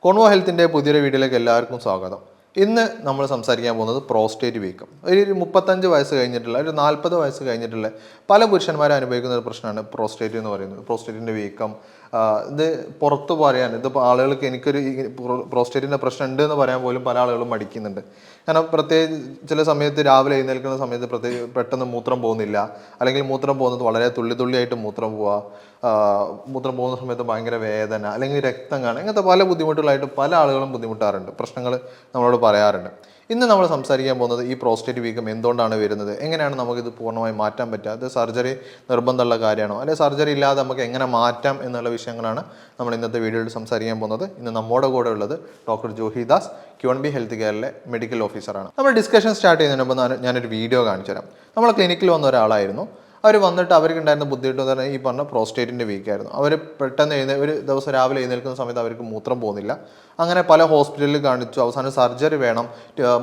Convo ഹെൽത്തിൻ്റെ പുതിയൊരു വീഡിയോയിലേക്ക് എല്ലാവർക്കും സ്വാഗതം. ഇന്ന് നമ്മൾ സംസാരിക്കാൻ പോകുന്നത് പ്രോസ്റ്റേറ്റ് വീക്കം. ഒരു 35 വയസ്സ് കഴിഞ്ഞിട്ടുള്ള ഒരു 40 വയസ്സ് കഴിഞ്ഞിട്ടുള്ള പല പുരുഷന്മാരും അനുഭവിക്കുന്ന ഒരു പ്രശ്നമാണ് പ്രോസ്റ്റേറ്റ് എന്ന് പറയുന്നത്. പ്രോസ്റ്റേറ്റിൻ്റെ വീക്കം ഇത് പുറത്ത് പറയാൻ ഇതിപ്പോൾ ആളുകൾക്ക് എനിക്കൊരു പ്രോസ്റ്റേറ്റിൻ്റെ പ്രശ്നം ഉണ്ട് എന്ന് പറയാൻ പോലും പല ആളുകളും മടിക്കുന്നുണ്ട്. കാരണം പ്രത്യേകിച്ച് ചില സമയത്ത് രാവിലെ എഴുന്നേൽക്കുന്ന സമയത്ത് പെട്ടെന്ന് മൂത്രം പോകുന്നില്ല, അല്ലെങ്കിൽ മൂത്രം പോകുന്നത് വളരെ തുള്ളിയായിട്ട് മൂത്രം പോവുക, മൂത്രം പോകുന്ന സമയത്ത് ഭയങ്കര വേദന, അല്ലെങ്കിൽ രക്തം കാണുക, ഇങ്ങനത്തെ പല ബുദ്ധിമുട്ടുകളായിട്ട് പല ആളുകളും ബുദ്ധിമുട്ടാറുണ്ട്, പ്രശ്നങ്ങൾ നമ്മളോട് പറയാറുണ്ട്. ഇന്ന് നമ്മൾ സംസാരിക്കാൻ പോകുന്നത് ഈ പ്രോസ്റ്റേറ്റ് വീക്കം എന്തുകൊണ്ടാണ് വരുന്നത്, എങ്ങനെയാണ് നമുക്കിത് പൂർണ്ണമായി മാറ്റാൻ പറ്റുക, അത് സർജറി നിർബന്ധമുള്ള കാര്യമാണോ, അല്ലെങ്കിൽ സർജറി ഇല്ലാതെ നമുക്ക് എങ്ങനെ മാറ്റാം എന്നുള്ള വിഷയങ്ങളാണ് നമ്മൾ ഇന്നത്തെ വീഡിയോയിൽ സംസാരിക്കാൻ പോകുന്നത്. ഇന്ന് നമ്മുടെ കൂടെ ഉള്ളത് ഡോക്ടർ ജൂഹി ദാസ്, ക്യൂൺബി ഹെൽത്ത് കെയറിലെ മെഡിക്കൽ ഓഫീസറാണ്. നമ്മൾ ഡിസ്കഷൻ സ്റ്റാർട്ട് ചെയ്യുന്നതിന് മുമ്പ് ഞാനൊരു വീഡിയോ കാണിച്ചു തരാം. നമ്മൾ ക്ലിനിക്കിൽ വന്ന ഒരാളായിരുന്നു. അവർ വന്നിട്ട് അവർക്ക് ഉണ്ടായിരുന്ന ബുദ്ധിമുട്ട് എന്ന് പറഞ്ഞാൽ ഈ പറഞ്ഞ പ്രോസ്റ്റേറ്റിൻ്റെ വീക്കായിരുന്നു. അവർ പെട്ടെന്ന് ഒരു ദിവസം രാവിലെ എഴുന്നേൽക്കുന്ന സമയത്ത് അവർക്ക് മൂത്രം പോകുന്നില്ല. അങ്ങനെ പല ഹോസ്പിറ്റലിൽ കാണിച്ചു, അവസാനം സർജറി വേണം,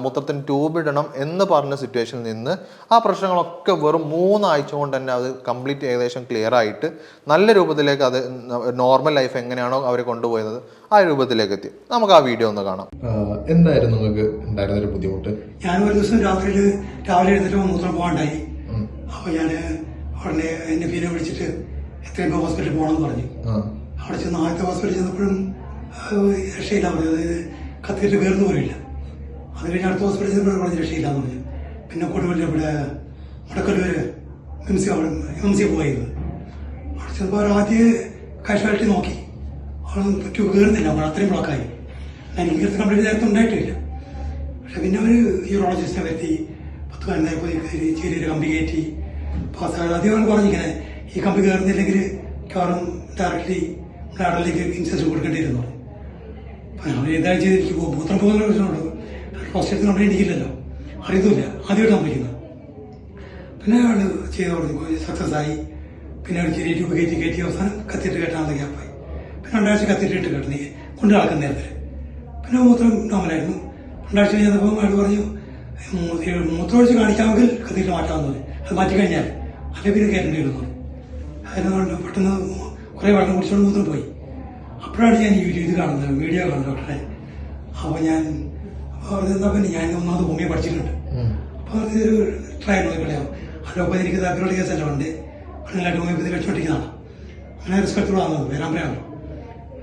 മൂത്രത്തിന് ട്യൂബ് ഇടണം എന്ന് പറഞ്ഞ സിറ്റുവേഷനിൽ നിന്ന് ആ പ്രശ്നങ്ങളൊക്കെ വെറും 3 ആഴ്ച കൊണ്ട് തന്നെ അത് കംപ്ലീറ്റ് ഏകദേശം ക്ലിയർ ആയിട്ട് നല്ല രൂപത്തിലേക്ക് അത് നോർമൽ ലൈഫ് എങ്ങനെയാണോ അവർ കൊണ്ടുപോയത് ആ രൂപത്തിലേക്ക് എത്തി. നമുക്ക് ആ വീഡിയോ ഒന്ന് കാണാം. എന്തായിരുന്നു നിങ്ങൾക്ക് ഉണ്ടായിരുന്നൊരു ബുദ്ധിമുട്ട്? ഞാൻ ഒരു ദിവസം രാവിലെ എഴുന്നേറ്റ് മൂത്രം പോകാണ്ടായി. അപ്പോൾ ഞാൻ ഉടനെ എൻ്റെ ഫീനെ വിളിച്ചിട്ട് എത്രയും ഹോസ്പിറ്റലിൽ പോകണമെന്ന് പറഞ്ഞു. അവിടെ ചെന്ന് ആദ്യത്തെ ഹോസ്പിറ്റലിൽ ചെന്നപ്പോഴും രക്ഷയില്ല പറഞ്ഞു, അതായത് കത്തിയിട്ട് കയറുന്ന പോലില്ല. അത് കഴിഞ്ഞ് അടുത്ത ഹോസ്പിറ്റലിൽ ചെന്നപ്പോഴും പറഞ്ഞ് രക്ഷയില്ലാന്ന് പറഞ്ഞു. പിന്നെ കൊടുവള്ളി ഇവിടെ മുടക്കല്ലൂർ എംസി പോയത്. അവിടെ ചെന്നപ്പോൾ അവർ ആദ്യം കാഷ്വാലിറ്റി നോക്കി, അവിടെ പറ്റൂ കയറുന്നില്ല, അപ്പോൾ അത്രയും ബ്ലോക്കായി. എനിക്ക് കയറുന്ന കംപ്ലീറ്റ് നേരത്തെ ഉണ്ടായിട്ടില്ല. പക്ഷെ പിന്നെ അവർ യൂറോളജിസ്റ്റിനെ വരുത്തി 10 ചെറിയൊരു കമ്പി കയറ്റി അധികം പറഞ്ഞിങ്ങനെ ഈ കമ്പി കയറുന്നില്ലെങ്കിൽ മിക്കവാറും ഡയറക്റ്റ്ലി ഡാഡലിലേക്ക് ഇൻസെഷൻ കൊടുക്കേണ്ടിയിരുന്നു. അപ്പം ഞാൻ എന്തായാലും ചെയ്തിരിക്കും, മൂത്രം പോകുന്ന പ്രശ്നമുള്ളൂ, പ്രോസ്റ്റേറ്റ് കംപ്ലൈൻറ്റ് എനിക്കില്ലല്ലോ, അറിയത്തുമില്ല, ആദ്യമായിട്ട് സംഭവിക്കുന്നത്. പിന്നെ അയാൾ ചെയ്ത് കൊടുത്തു, സക്സസ് ആയി. പിന്നെ ഒരു ചെറിയ ട്യൂബ് കയറ്റി അവസാനം കത്തിയിട്ട് കെട്ടാനുള്ള ഗ്യാപ്പായി. പിന്നെ 2 ആഴ്ച കത്തിയിട്ട് കെട്ടുന്നു കൊണ്ട് നടക്കുന്ന നേരത്തിൽ. പിന്നെ മൂത്രം നോർമലായിരുന്നു. 2 ആഴ്ച കഴിഞ്ഞപ്പോൾ അയാൾ പറഞ്ഞു മൂത്രമൊഴിച്ച് കാണിക്കാമെങ്കിൽ കത്തിയിട്ട് മാറ്റാമെന്ന് പറയും. അത് മാറ്റിക്കഴിഞ്ഞാൽ അല്ലെങ്കിൽ പിന്നെ കയറേണ്ടി വരുന്നു. അതിന് പെട്ടെന്ന് കുറേ വെള്ളം കുടിച്ചോണ്ട് മൂത്രം പോയി. അപ്പോഴാണ് ഞാൻ ഇത് കാണുന്നത്, വീഡിയോ കാണുന്നത് ഡോക്ടറെ. അപ്പോൾ ഞാൻ എന്താ പിന്നെ ഞാൻ ഒന്നാമത് ഹോമിയോ പഠിച്ചിട്ടുണ്ട്. അപ്പോൾ ഇതൊരു ട്രയൽ നോക്കിക്കളയാം. അലോപ്പതി എനിക്ക് താല്പര്യമുള്ള കേസെല്ലാം ഉണ്ട്, നല്ലതായിട്ട് ഹോമിയോപ്പതി കഴിച്ചുകൊണ്ടിരിക്കുന്നതാണ്. അങ്ങനെ റിസ്ക് എടുത്തോളാകുന്നത് വരാമ്പരാണല്ലോ.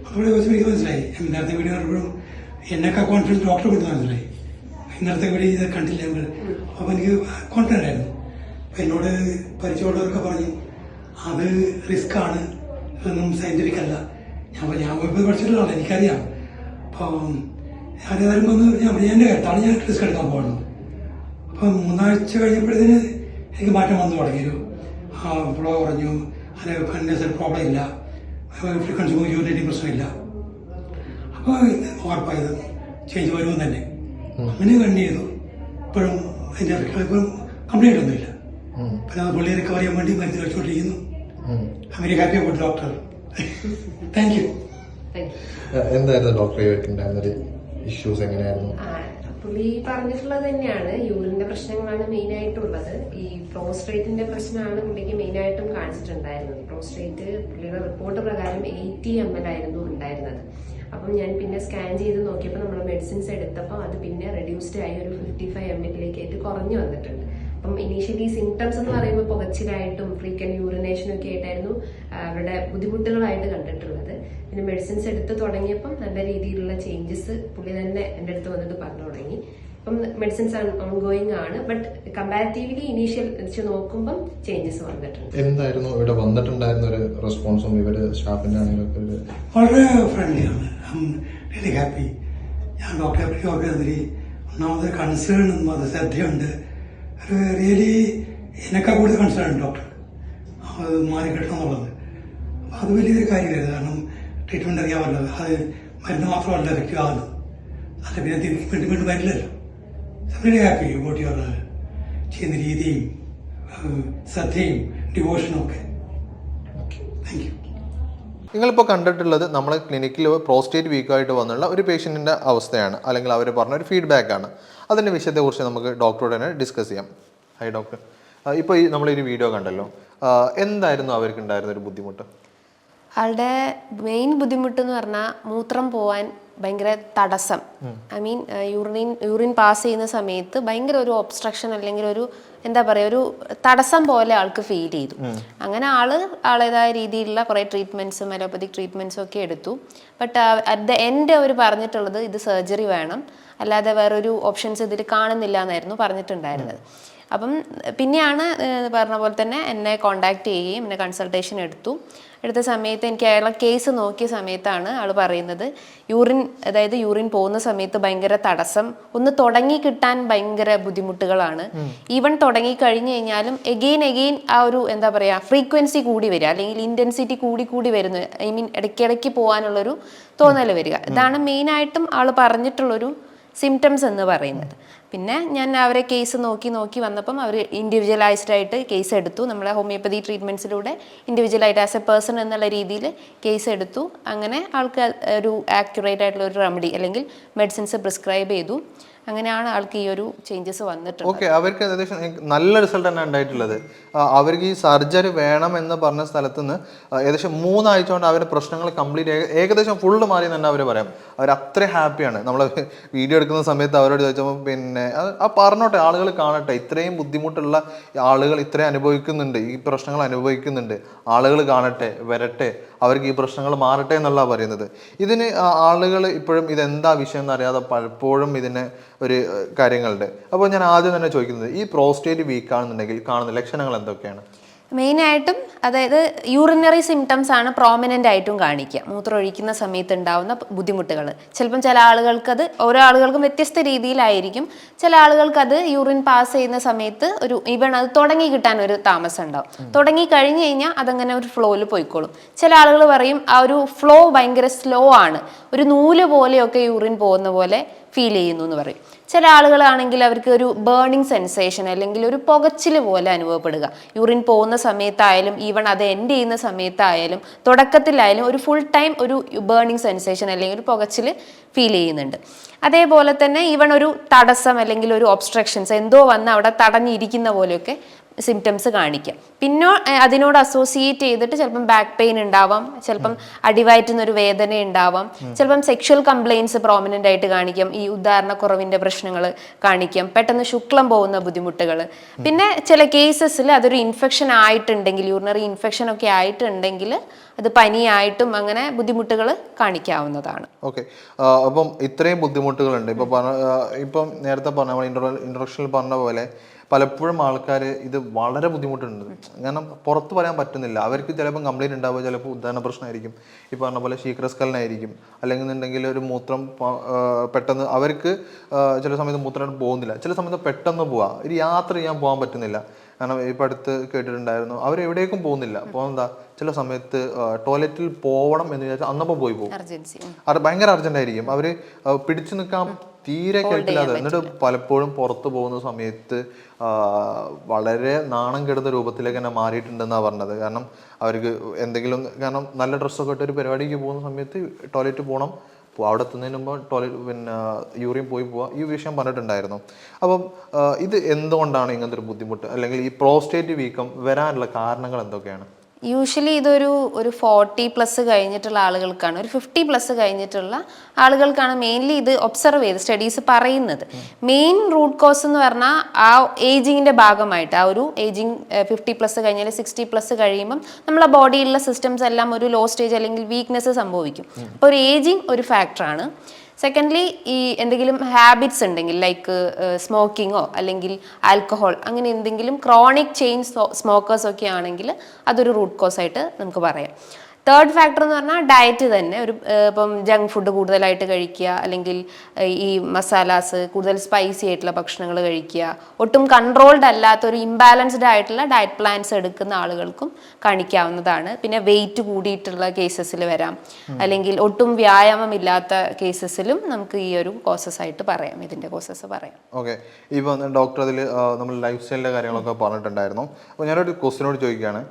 അതോടെ ചോദിച്ചപ്പോൾ എനിക്ക് മനസ്സിലായി. നേരത്തെ വീഡിയോ കണ്ടപ്പോഴും എന്നൊക്കെ കോൺഫിഡൻസ് ഡോക്ടറെ കൊണ്ട് മനസ്സിലായി. ഇന്നലത്തെ വീഡിയോ ഇത് കണ്ടില്ല. അപ്പോൾ എനിക്ക് കോൺഫിഡൻ്റ് ആയിരുന്നു. അപ്പം എന്നോട് പരിചയമുള്ളവരൊക്കെ പറഞ്ഞു അത് റിസ്ക്കാണ്, ഇതൊന്നും സയൻറ്റിഫിക് അല്ല. ഞാൻ പോയി പഠിച്ചിട്ടുള്ളതാണ്, എനിക്കറിയാം. അപ്പം ഞാനേതായാലും എൻ്റെ കേട്ടാണ് ഞാൻ റിസ്ക് എടുക്കാൻ പോകുന്നത്. അപ്പം 3 ആഴ്ച കഴിഞ്ഞപ്പോഴത്തേന് എനിക്ക് മാറ്റം വന്നു തുടങ്ങിയൊരു ഫ്ലോ കുറഞ്ഞു, അതിന് ഫണ്ട്നെസ് പ്രോബ്ലം ഇല്ല, ഫ്രീക്വൻസി യൂറിനേറ്റിംഗ് പ്രശ്നമില്ല. അപ്പോൾ ഉറപ്പായത് ചേഞ്ച് വരുമെന്ന് തന്നെ അങ്ങനെ കണ്ണി ചെയ്തു. ഇപ്പോഴും അതിൻ്റെ ഇപ്പോഴും കംപ്ലൈൻ്റ് ഒന്നുമില്ല. പിന്നെ അത് പുള്ളി റിക്കവർ ചെയ്യാൻ വേണ്ടി മരുന്ന് കഴിച്ചുകൊണ്ടിരിക്കുന്നു. അങ്ങനെ happy about doctor. Thank you. എന്തായിരുന്നു ഡോക്ടറെ ഇഷ്യൂസ് എങ്ങനെയായിരുന്നു? പുള്ളി പറഞ്ഞിട്ടുള്ളത് തന്നെയാണ്, യൂറിന്റെ പ്രശ്നങ്ങളാണ് മെയിൻ ആയിട്ടുള്ളത്. ഈ പ്രോസ്റ്റേറ്റിന്റെ പ്രശ്നമാണ് പുള്ളിക്ക് മെയിൻ ആയിട്ടും കാണിച്ചിട്ടുണ്ടായിരുന്നത്. പ്രോസ്റ്റേറ്റ് പുള്ളിയുടെ റിപ്പോർട്ട് പ്രകാരം 80 ml ആയിരുന്നു ഉണ്ടായിരുന്നത്. അപ്പം ഞാൻ പിന്നെ സ്കാൻ ചെയ്ത് നോക്കിയപ്പോൾ നമ്മൾ മെഡിസിൻസ് എടുത്തപ്പോൾ അത് പിന്നെ റെഡ്യൂസ്ഡ് ആയി ഒരു 55 ml ആയിട്ട് കുറഞ്ഞു വന്നിട്ടുണ്ട്. അപ്പം ഇനീഷ്യലി സിംറ്റംസ് എന്ന് പറയുമ്പോൾ പുകച്ചിലായിട്ടും ഫ്രീക്വന്റ് യൂറിനേഷനും ഒക്കെ ആയിട്ടായിരുന്നു അവരുടെ ബുദ്ധിമുട്ടുകളായിട്ട് കണ്ടിട്ടുള്ളത്. പിന്നെ മെഡിസിൻസ് എടുത്ത് തുടങ്ങിയപ്പം നല്ല രീതിയിലുള്ള ചേഞ്ചസ് പുള്ളി തന്നെ എൻ്റെ അടുത്ത് വന്നിട്ട് പറഞ്ഞു തുടങ്ങി. ഇപ്പം മെഡിസിൻസ് ഓൺഗോയിങ് ആണ്, ബട്ട് കമ്പാരിറ്റീവ്ലി ഇനീഷ്യൽ വെച്ച് നോക്കുമ്പം ചേഞ്ചസ് വന്നിട്ടുണ്ട്. എന്തായിരുന്നു ഇവിടെ വന്നിട്ടുണ്ടായിരുന്ന ഒരു റെസ്പോൺസും ഇവര് സ്റ്റാഫിന്റെ ആണെങ്കിലും വളരെ ഫ്രണ്ട്ലിയാണ്. Really happy. ഞാൻ ഡോക്ടറെ പറ്റി ഓർക്കുന്നതിൽ ഒന്നാമത് കൺസേൺ അത് ശ്രദ്ധയുണ്ട്. റിയലി എന്നെക്കാൾ കൂടുതൽ കൺസേൺ ഉണ്ട് ഡോക്ടർ അത് മാറി കിട്ടണം എന്നുള്ളത്. അത് വലിയൊരു കാര്യമായിരുന്നു. കാരണം ട്രീറ്റ്മെൻറ്റ് അറിയാമല്ലോ, അത് മരുന്ന് മാത്രമല്ല എഫക്റ്റീവ് ആകുന്നത്, അല്ല പിന്നെ വീണ്ടും വരില്ലല്ലോ. റിയലി ഹാപ്പി അബൌട്ട് യുവർ ചെയ്യുന്ന രീതിയും ശ്രദ്ധയും ഡിവോഷനും ഒക്കെ. Thank you. നിങ്ങളിപ്പോൾ കണ്ടിട്ടുള്ളത് നമ്മളെ ക്ലിനിക്കിൽ പ്രോസ്റ്റേറ്റ് വീക്കായിട്ട് വന്നുള്ള ഒരു പേഷ്യൻറ്റിൻ്റെ അവസ്ഥയാണ്, അല്ലെങ്കിൽ അവർ പറഞ്ഞ ഒരു ഫീഡ്ബാക്കാണ്. അതിൻ്റെ വിഷയത്തെക്കുറിച്ച് നമുക്ക് ഡോക്ടറോട് തന്നെ ഡിസ്കസ് ചെയ്യാം. ഹായ് ഡോക്ടർ, ഇപ്പോൾ നമ്മളൊരു വീഡിയോ കണ്ടല്ലോ, എന്തായിരുന്നു അവർക്കുണ്ടായിരുന്ന ഒരു ബുദ്ധിമുട്ട്? ആളുടെ മെയിൻ ബുദ്ധിമുട്ട് എന്ന് പറഞ്ഞാൽ മൂത്രം പോവാൻ ഭയങ്കര തടസ്സം, ഐ മീൻ യൂറിൻ പാസ് ചെയ്യുന്ന സമയത്ത് ഭയങ്കര ഒരു ഒബ്സ്ട്രക്ഷൻ അല്ലെങ്കിൽ ഒരു എന്താ പറയുക ഒരു തടസ്സം പോലെ ആൾക്ക് ഫീൽ ചെയ്തു. അങ്ങനെ ആളേതായ രീതിയിലുള്ള കുറേ ട്രീറ്റ്മെൻറ്റ്സും അലോപ്പതിക് ട്രീറ്റ്മെൻറ്റ്സും ഒക്കെ എടുത്തു. ബട്ട് അറ്റ് ദ എൻഡ് അവർ പറഞ്ഞിട്ടുള്ളത് ഇത് സർജറി വേണം, അല്ലാതെ വേറൊരു ഓപ്ഷൻസ് ഇതിൽ കാണുന്നില്ല എന്നായിരുന്നു പറഞ്ഞിട്ടുണ്ടായിരുന്നത്. അപ്പം പിന്നെയാണ് പറഞ്ഞ പോലെ തന്നെ എന്നെ കോണ്ടാക്ട് ചെയ്യുകയും എന്നെ കൺസൾട്ടേഷൻ എടുത്ത സമയത്ത് എനിക്ക് അയാളെ കേസ് നോക്കിയ സമയത്താണ് ആൾ പറയുന്നത് യൂറിൻ പോകുന്ന സമയത്ത് ഭയങ്കര തടസ്സം, ഒന്ന് തുടങ്ങി കിട്ടാൻ ഭയങ്കര ബുദ്ധിമുട്ടുകളാണ്. ഈവൻ തുടങ്ങി കഴിഞ്ഞു കഴിഞ്ഞാലും എഗെയിൻ ആ ഒരു എന്താ പറയുക ഫ്രീക്വൻസി കൂടി വരിക, അല്ലെങ്കിൽ ഇൻറ്റൻസിറ്റി കൂടി വരുന്നു, ഐ മീൻ ഇടയ്ക്കിടയ്ക്ക് പോകാനുള്ളൊരു തോന്നൽ വരിക. ഇതാണ് മെയിനായിട്ടും ആൾ പറഞ്ഞിട്ടുള്ളൊരു സിംറ്റംസ് എന്ന് പറയുന്നത്. പിന്നെ ഞാൻ അവരെ കേസ് നോക്കി വന്നപ്പം അവർ ഇൻഡിവിജ്വലൈസ്ഡ് ആയിട്ട് കേസ് എടുത്തു. നമ്മളെ ഹോമിയോപ്പതി ട്രീറ്റ്മെൻറ്റ്സിലൂടെ ഇൻഡിവിജ്വലായിട്ട് ആസ് എ പേഴ്സൺ എന്നുള്ള രീതിയിൽ കേസ് എടുത്തു. അങ്ങനെ ആൾക്ക് ഒരു ആക്യുറേറ്റ് ആയിട്ടുള്ള ഒരു റെമഡി അല്ലെങ്കിൽ മെഡിസിൻസ് പ്രിസ്ക്രൈബ് ചെയ്തു. അങ്ങനെയാണ് ആൾക്ക് ഈ ഒരു ചേഞ്ചസ് വന്നിട്ടുണ്ട്. ഓക്കെ, അവർക്ക് ഏകദേശം നല്ല റിസൾട്ട് തന്നെ ഉണ്ടായിട്ടുള്ളത്. അവർക്ക് ഈ സർജറി വേണം എന്ന് പറഞ്ഞ സ്ഥലത്ത് നിന്ന് ഏകദേശം 3 ആഴ്ച കൊണ്ട് അവരുടെ പ്രശ്നങ്ങൾ കംപ്ലീറ്റ് ഏകദേശം ഫുള്ള് മാറി തന്നെ അവർ പറയാം. അവർ അത്ര ഹാപ്പിയാണ്. നമ്മൾ വീഡിയോ എടുക്കുന്ന സമയത്ത് അവരോട് ചോദിച്ചപ്പോൾ പിന്നെ ആ പറഞ്ഞോട്ടെ, ആളുകൾ കാണട്ടെ, ഇത്രയും ബുദ്ധിമുട്ടുള്ള ആളുകൾ ഇത്രയും അനുഭവിക്കുന്നുണ്ട്, ഈ പ്രശ്നങ്ങൾ അനുഭവിക്കുന്നുണ്ട്, ആളുകൾ കാണട്ടെ, വരട്ടെ, അവർക്ക് ഈ പ്രശ്നങ്ങൾ മാറട്ടെ എന്നുള്ള പറയുന്നത്. ഇതിന് ആളുകൾ ഇപ്പോഴും ഇതെന്താ വിഷയം എന്നറിയാതെ പലപ്പോഴും ഇതിന് ഒരു കാര്യങ്ങളുണ്ട്. അപ്പോൾ ഞാൻ ആദ്യം തന്നെ ചോദിക്കുന്നത്, ഈ പ്രോസ്റ്റേറ്റ് വീക്ക് ആണെന്നുണ്ടെങ്കിൽ കാണുന്ന ലക്ഷണങ്ങൾ എന്തൊക്കെയാണ്? മെയിനായിട്ടും അതായത് യൂറിനറി സിംറ്റംസ് ആണ് പ്രോമിനൻ്റ് ആയിട്ടും കാണിക്കുക. മൂത്രം ഒഴിക്കുന്ന സമയത്ത് ഉണ്ടാവുന്ന ബുദ്ധിമുട്ടുകൾ ചിലപ്പം ചില ആളുകൾക്കത് ഓരോ ആളുകൾക്കും വ്യത്യസ്ത രീതിയിലായിരിക്കും. ചില ആളുകൾക്കത് യൂറിൻ പാസ് ചെയ്യുന്ന സമയത്ത് ഈവൺ അത് തുടങ്ങി കിട്ടാൻ ഒരു താമസം ഉണ്ടാവും. തുടങ്ങി കഴിഞ്ഞ് കഴിഞ്ഞാൽ അതങ്ങനെ ഒരു ഫ്ലോയിൽ പോയിക്കോളും. ചില ആളുകൾ പറയും ആ ഒരു ഫ്ലോ ഭയങ്കര സ്ലോ ആണ്, ഒരു നൂല് പോലെയൊക്കെ യൂറിൻ പോകുന്ന പോലെ ഫീൽ ചെയ്യുന്നു എന്ന് പറയും. ചില ആളുകളാണെങ്കിൽ അവർക്ക് ഒരു ബേണിംഗ് സെൻസേഷൻ അല്ലെങ്കിൽ ഒരു പുകച്ചിൽ പോലെ അനുഭവപ്പെടുക. യൂറിൻ പോകുന്ന സമയത്തായാലും ഈവൺ അത് എൻഡ് ചെയ്യുന്ന സമയത്തായാലും തുടക്കത്തിലായാലും ഒരു ഫുൾ ടൈം ഒരു ബേണിംഗ് സെൻസേഷൻ അല്ലെങ്കിൽ ഒരു പുകച്ചിൽ ഫീൽ ചെയ്യുന്നുണ്ട്. അതേപോലെ തന്നെ ഈവൺ ഒരു തടസ്സം അല്ലെങ്കിൽ ഒരു ഒബ്സ്ട്രക്ഷൻസ് എന്തോ വന്ന് അവിടെ തടഞ്ഞിരിക്കുന്ന പോലെയൊക്കെ സിംറ്റംസ് കാണിക്കാം. പിന്നെ അതിനോട് അസോസിയേറ്റ് ചെയ്തിട്ട് ചിലപ്പം ബാക്ക് പെയിൻ ഉണ്ടാവാം, ചിലപ്പം അടിവയറ്റുന്നൊരു വേദന ഉണ്ടാവാം, ചിലപ്പം സെക്ഷൽ കംപ്ലയിൻസ് പ്രോമിനൻ്റ് ആയിട്ട് കാണിക്കാം, ഈ ഉദാഹരണക്കുറവിൻ്റെ പ്രശ്നങ്ങൾ കാണിക്കാം, പെട്ടെന്ന് ശുക്ലം പോകുന്ന ബുദ്ധിമുട്ടുകൾ. പിന്നെ ചില കേസസിൽ അതൊരു ഇൻഫെക്ഷൻ ആയിട്ടുണ്ടെങ്കിൽ, യൂറിനറി ഇൻഫെക്ഷൻ ഒക്കെ ആയിട്ടുണ്ടെങ്കിൽ അത് പനിയായിട്ടും അങ്ങനെ ബുദ്ധിമുട്ടുകൾ കാണിക്കാവുന്നതാണ്. ഓക്കെ, അപ്പം ഇത്രയും ബുദ്ധിമുട്ടുകളുണ്ട്. ഇപ്പം നേരത്തെ പറഞ്ഞ ഇൻട്രൊഡക്ഷനിൽ പറഞ്ഞ പോലെ പലപ്പോഴും ആൾക്കാർ ഇത് വളരെ ബുദ്ധിമുട്ടുണ്ട്. കാരണം പുറത്ത് പറയാൻ പറ്റുന്നില്ല. അവർക്ക് ചിലപ്പം കംപ്ലയിൻറ്റ് ഉണ്ടാവുക ചിലപ്പോൾ ഉദാഹരണ പ്രശ്നമായിരിക്കും, ഈ പറഞ്ഞ പോലെ ശീഘ്രസ്ഖലനായിരിക്കും, അല്ലെങ്കിൽ എന്നുണ്ടെങ്കിൽ ഒരു മൂത്രം പെട്ടെന്ന് അവർക്ക് ചില സമയത്ത് മൂത്രം പോകുന്നില്ല, ചില സമയത്ത് പെട്ടെന്ന് പോവാം, ഒരു യാത്ര ചെയ്യാൻ പോകാൻ പറ്റുന്നില്ല. കാരണം ഇപ്പം അടുത്ത് കേട്ടിട്ടുണ്ടായിരുന്നു, അവരെവിടേക്കും പോകുന്നില്ല. അപ്പോൾ എന്താ ചില സമയത്ത് ടോയ്ലറ്റിൽ പോകണം എന്ന് വിചാരിച്ചാൽ അന്നപ്പം പോയി പോകും. ഭയങ്കര അർജൻറ്റായിരിക്കും, അവർ പിടിച്ചു നിൽക്കാൻ തീരെ കേൾക്കില്ലാതെ. എന്നിട്ട് പലപ്പോഴും പുറത്ത് പോകുന്ന സമയത്ത് വളരെ നാണം കെടുന്ന രൂപത്തിലേക്ക് തന്നെ മാറിയിട്ടുണ്ടെന്നാണ് പറഞ്ഞത്. കാരണം അവർക്ക് എന്തെങ്കിലും നല്ല ഡ്രസ്സൊക്കെ ഇട്ട് ഒരു പരിപാടിക്ക് പോകുന്ന സമയത്ത് ടോയ്ലറ്റ് പോകണം, അവിടെ എത്തുന്നതിന് മുമ്പ് ടോയ്ലറ്റ് യൂറിൻ പോയി പോവുക, ഈ വിഷയം പറഞ്ഞിട്ടുണ്ടായിരുന്നു. അപ്പം ഇത് എന്തുകൊണ്ടാണ് ഇങ്ങനത്തെ ഒരു ബുദ്ധിമുട്ട് അല്ലെങ്കിൽ ഈ പ്രോസ്റ്റേറ്റ് വീക്കം വരാനുള്ള കാരണങ്ങൾ എന്തൊക്കെയാണ്? യൂഷ്വലി ഇതൊരു 40+ കഴിഞ്ഞിട്ടുള്ള ആളുകൾക്കാണ്, ഒരു 50+ കഴിഞ്ഞിട്ടുള്ള ആളുകൾക്കാണ് മെയിൻലി ഇത് ഒബ്സർവ് ചെയ്ത് സ്റ്റഡീസ് പറയുന്നത്. മെയിൻ റൂട്ട് കോസ് എന്ന് പറഞ്ഞാൽ ആ ഏജിങ്ങിൻ്റെ ഭാഗമായിട്ട്, ആ ഒരു ഏജിങ് 50+ കഴിഞ്ഞാൽ 60+ കഴിയുമ്പം നമ്മളെ ബോഡിയിലുള്ള സിസ്റ്റംസ് എല്ലാം ഒരു ലോ സ്റ്റേജ് അല്ലെങ്കിൽ വീക്ക്നെസ് സംഭവിക്കും. അപ്പോൾ ഒരു ഏജിങ് ഒരു ഫാക്ടറാണ്. സെക്കൻഡ്ലി ഈ എന്തെങ്കിലും ഹാബിറ്റ്സ് ഉണ്ടെങ്കിൽ ലൈക്ക് സ്മോക്കിങ്ങോ അല്ലെങ്കിൽ ആൽക്കഹോൾ അങ്ങനെ എന്തെങ്കിലും ക്രോണിക് ചെയിൻ സ്മോക്കേഴ്സൊക്കെ ആണെങ്കിൽ അതൊരു റൂട്ട് കോസായിട്ട് നമുക്ക് പറയാം. തേർഡ് ഫാക്ടർ എന്ന് പറഞ്ഞാൽ ഡയറ്റ് തന്നെ. ഇപ്പം ജങ്ക് ഫുഡ് കൂടുതലായിട്ട് കഴിക്കുക, അല്ലെങ്കിൽ ഈ മസാലാസ് കൂടുതൽ സ്പൈസി ആയിട്ടുള്ള ഭക്ഷണങ്ങൾ കഴിക്കുക, ഒട്ടും കൺട്രോൾഡ് അല്ലാത്ത ഒരു ഇംബാലൻസ്ഡ് ആയിട്ടുള്ള ഡയറ്റ് പ്ലാൻസ് എടുക്കുന്ന ആളുകൾക്കും കാണിക്കാവുന്നതാണ്. പിന്നെ വെയിറ്റ് കൂടിയിട്ടുള്ള കേസസിൽ വരാം, അല്ലെങ്കിൽ ഒട്ടും വ്യായാമം ഇല്ലാത്ത കേസസിലും നമുക്ക് ഈ ഒരു കോസസ് ആയിട്ട് പറയാം, ഇതിൻ്റെ കോസസ് പറയാം. ഓക്കെ, ഇപ്പോൾ ഡോക്ടർ അതിൽ നമ്മൾ ലൈഫ് സ്റ്റൈലിൻ്റെ കാര്യങ്ങളൊക്കെ പറഞ്ഞിട്ടുണ്ടായിരുന്നു. അപ്പോൾ ഞാനൊരു ക്വസ്റ്റിനോട് ചോദിക്കുകയാണ്,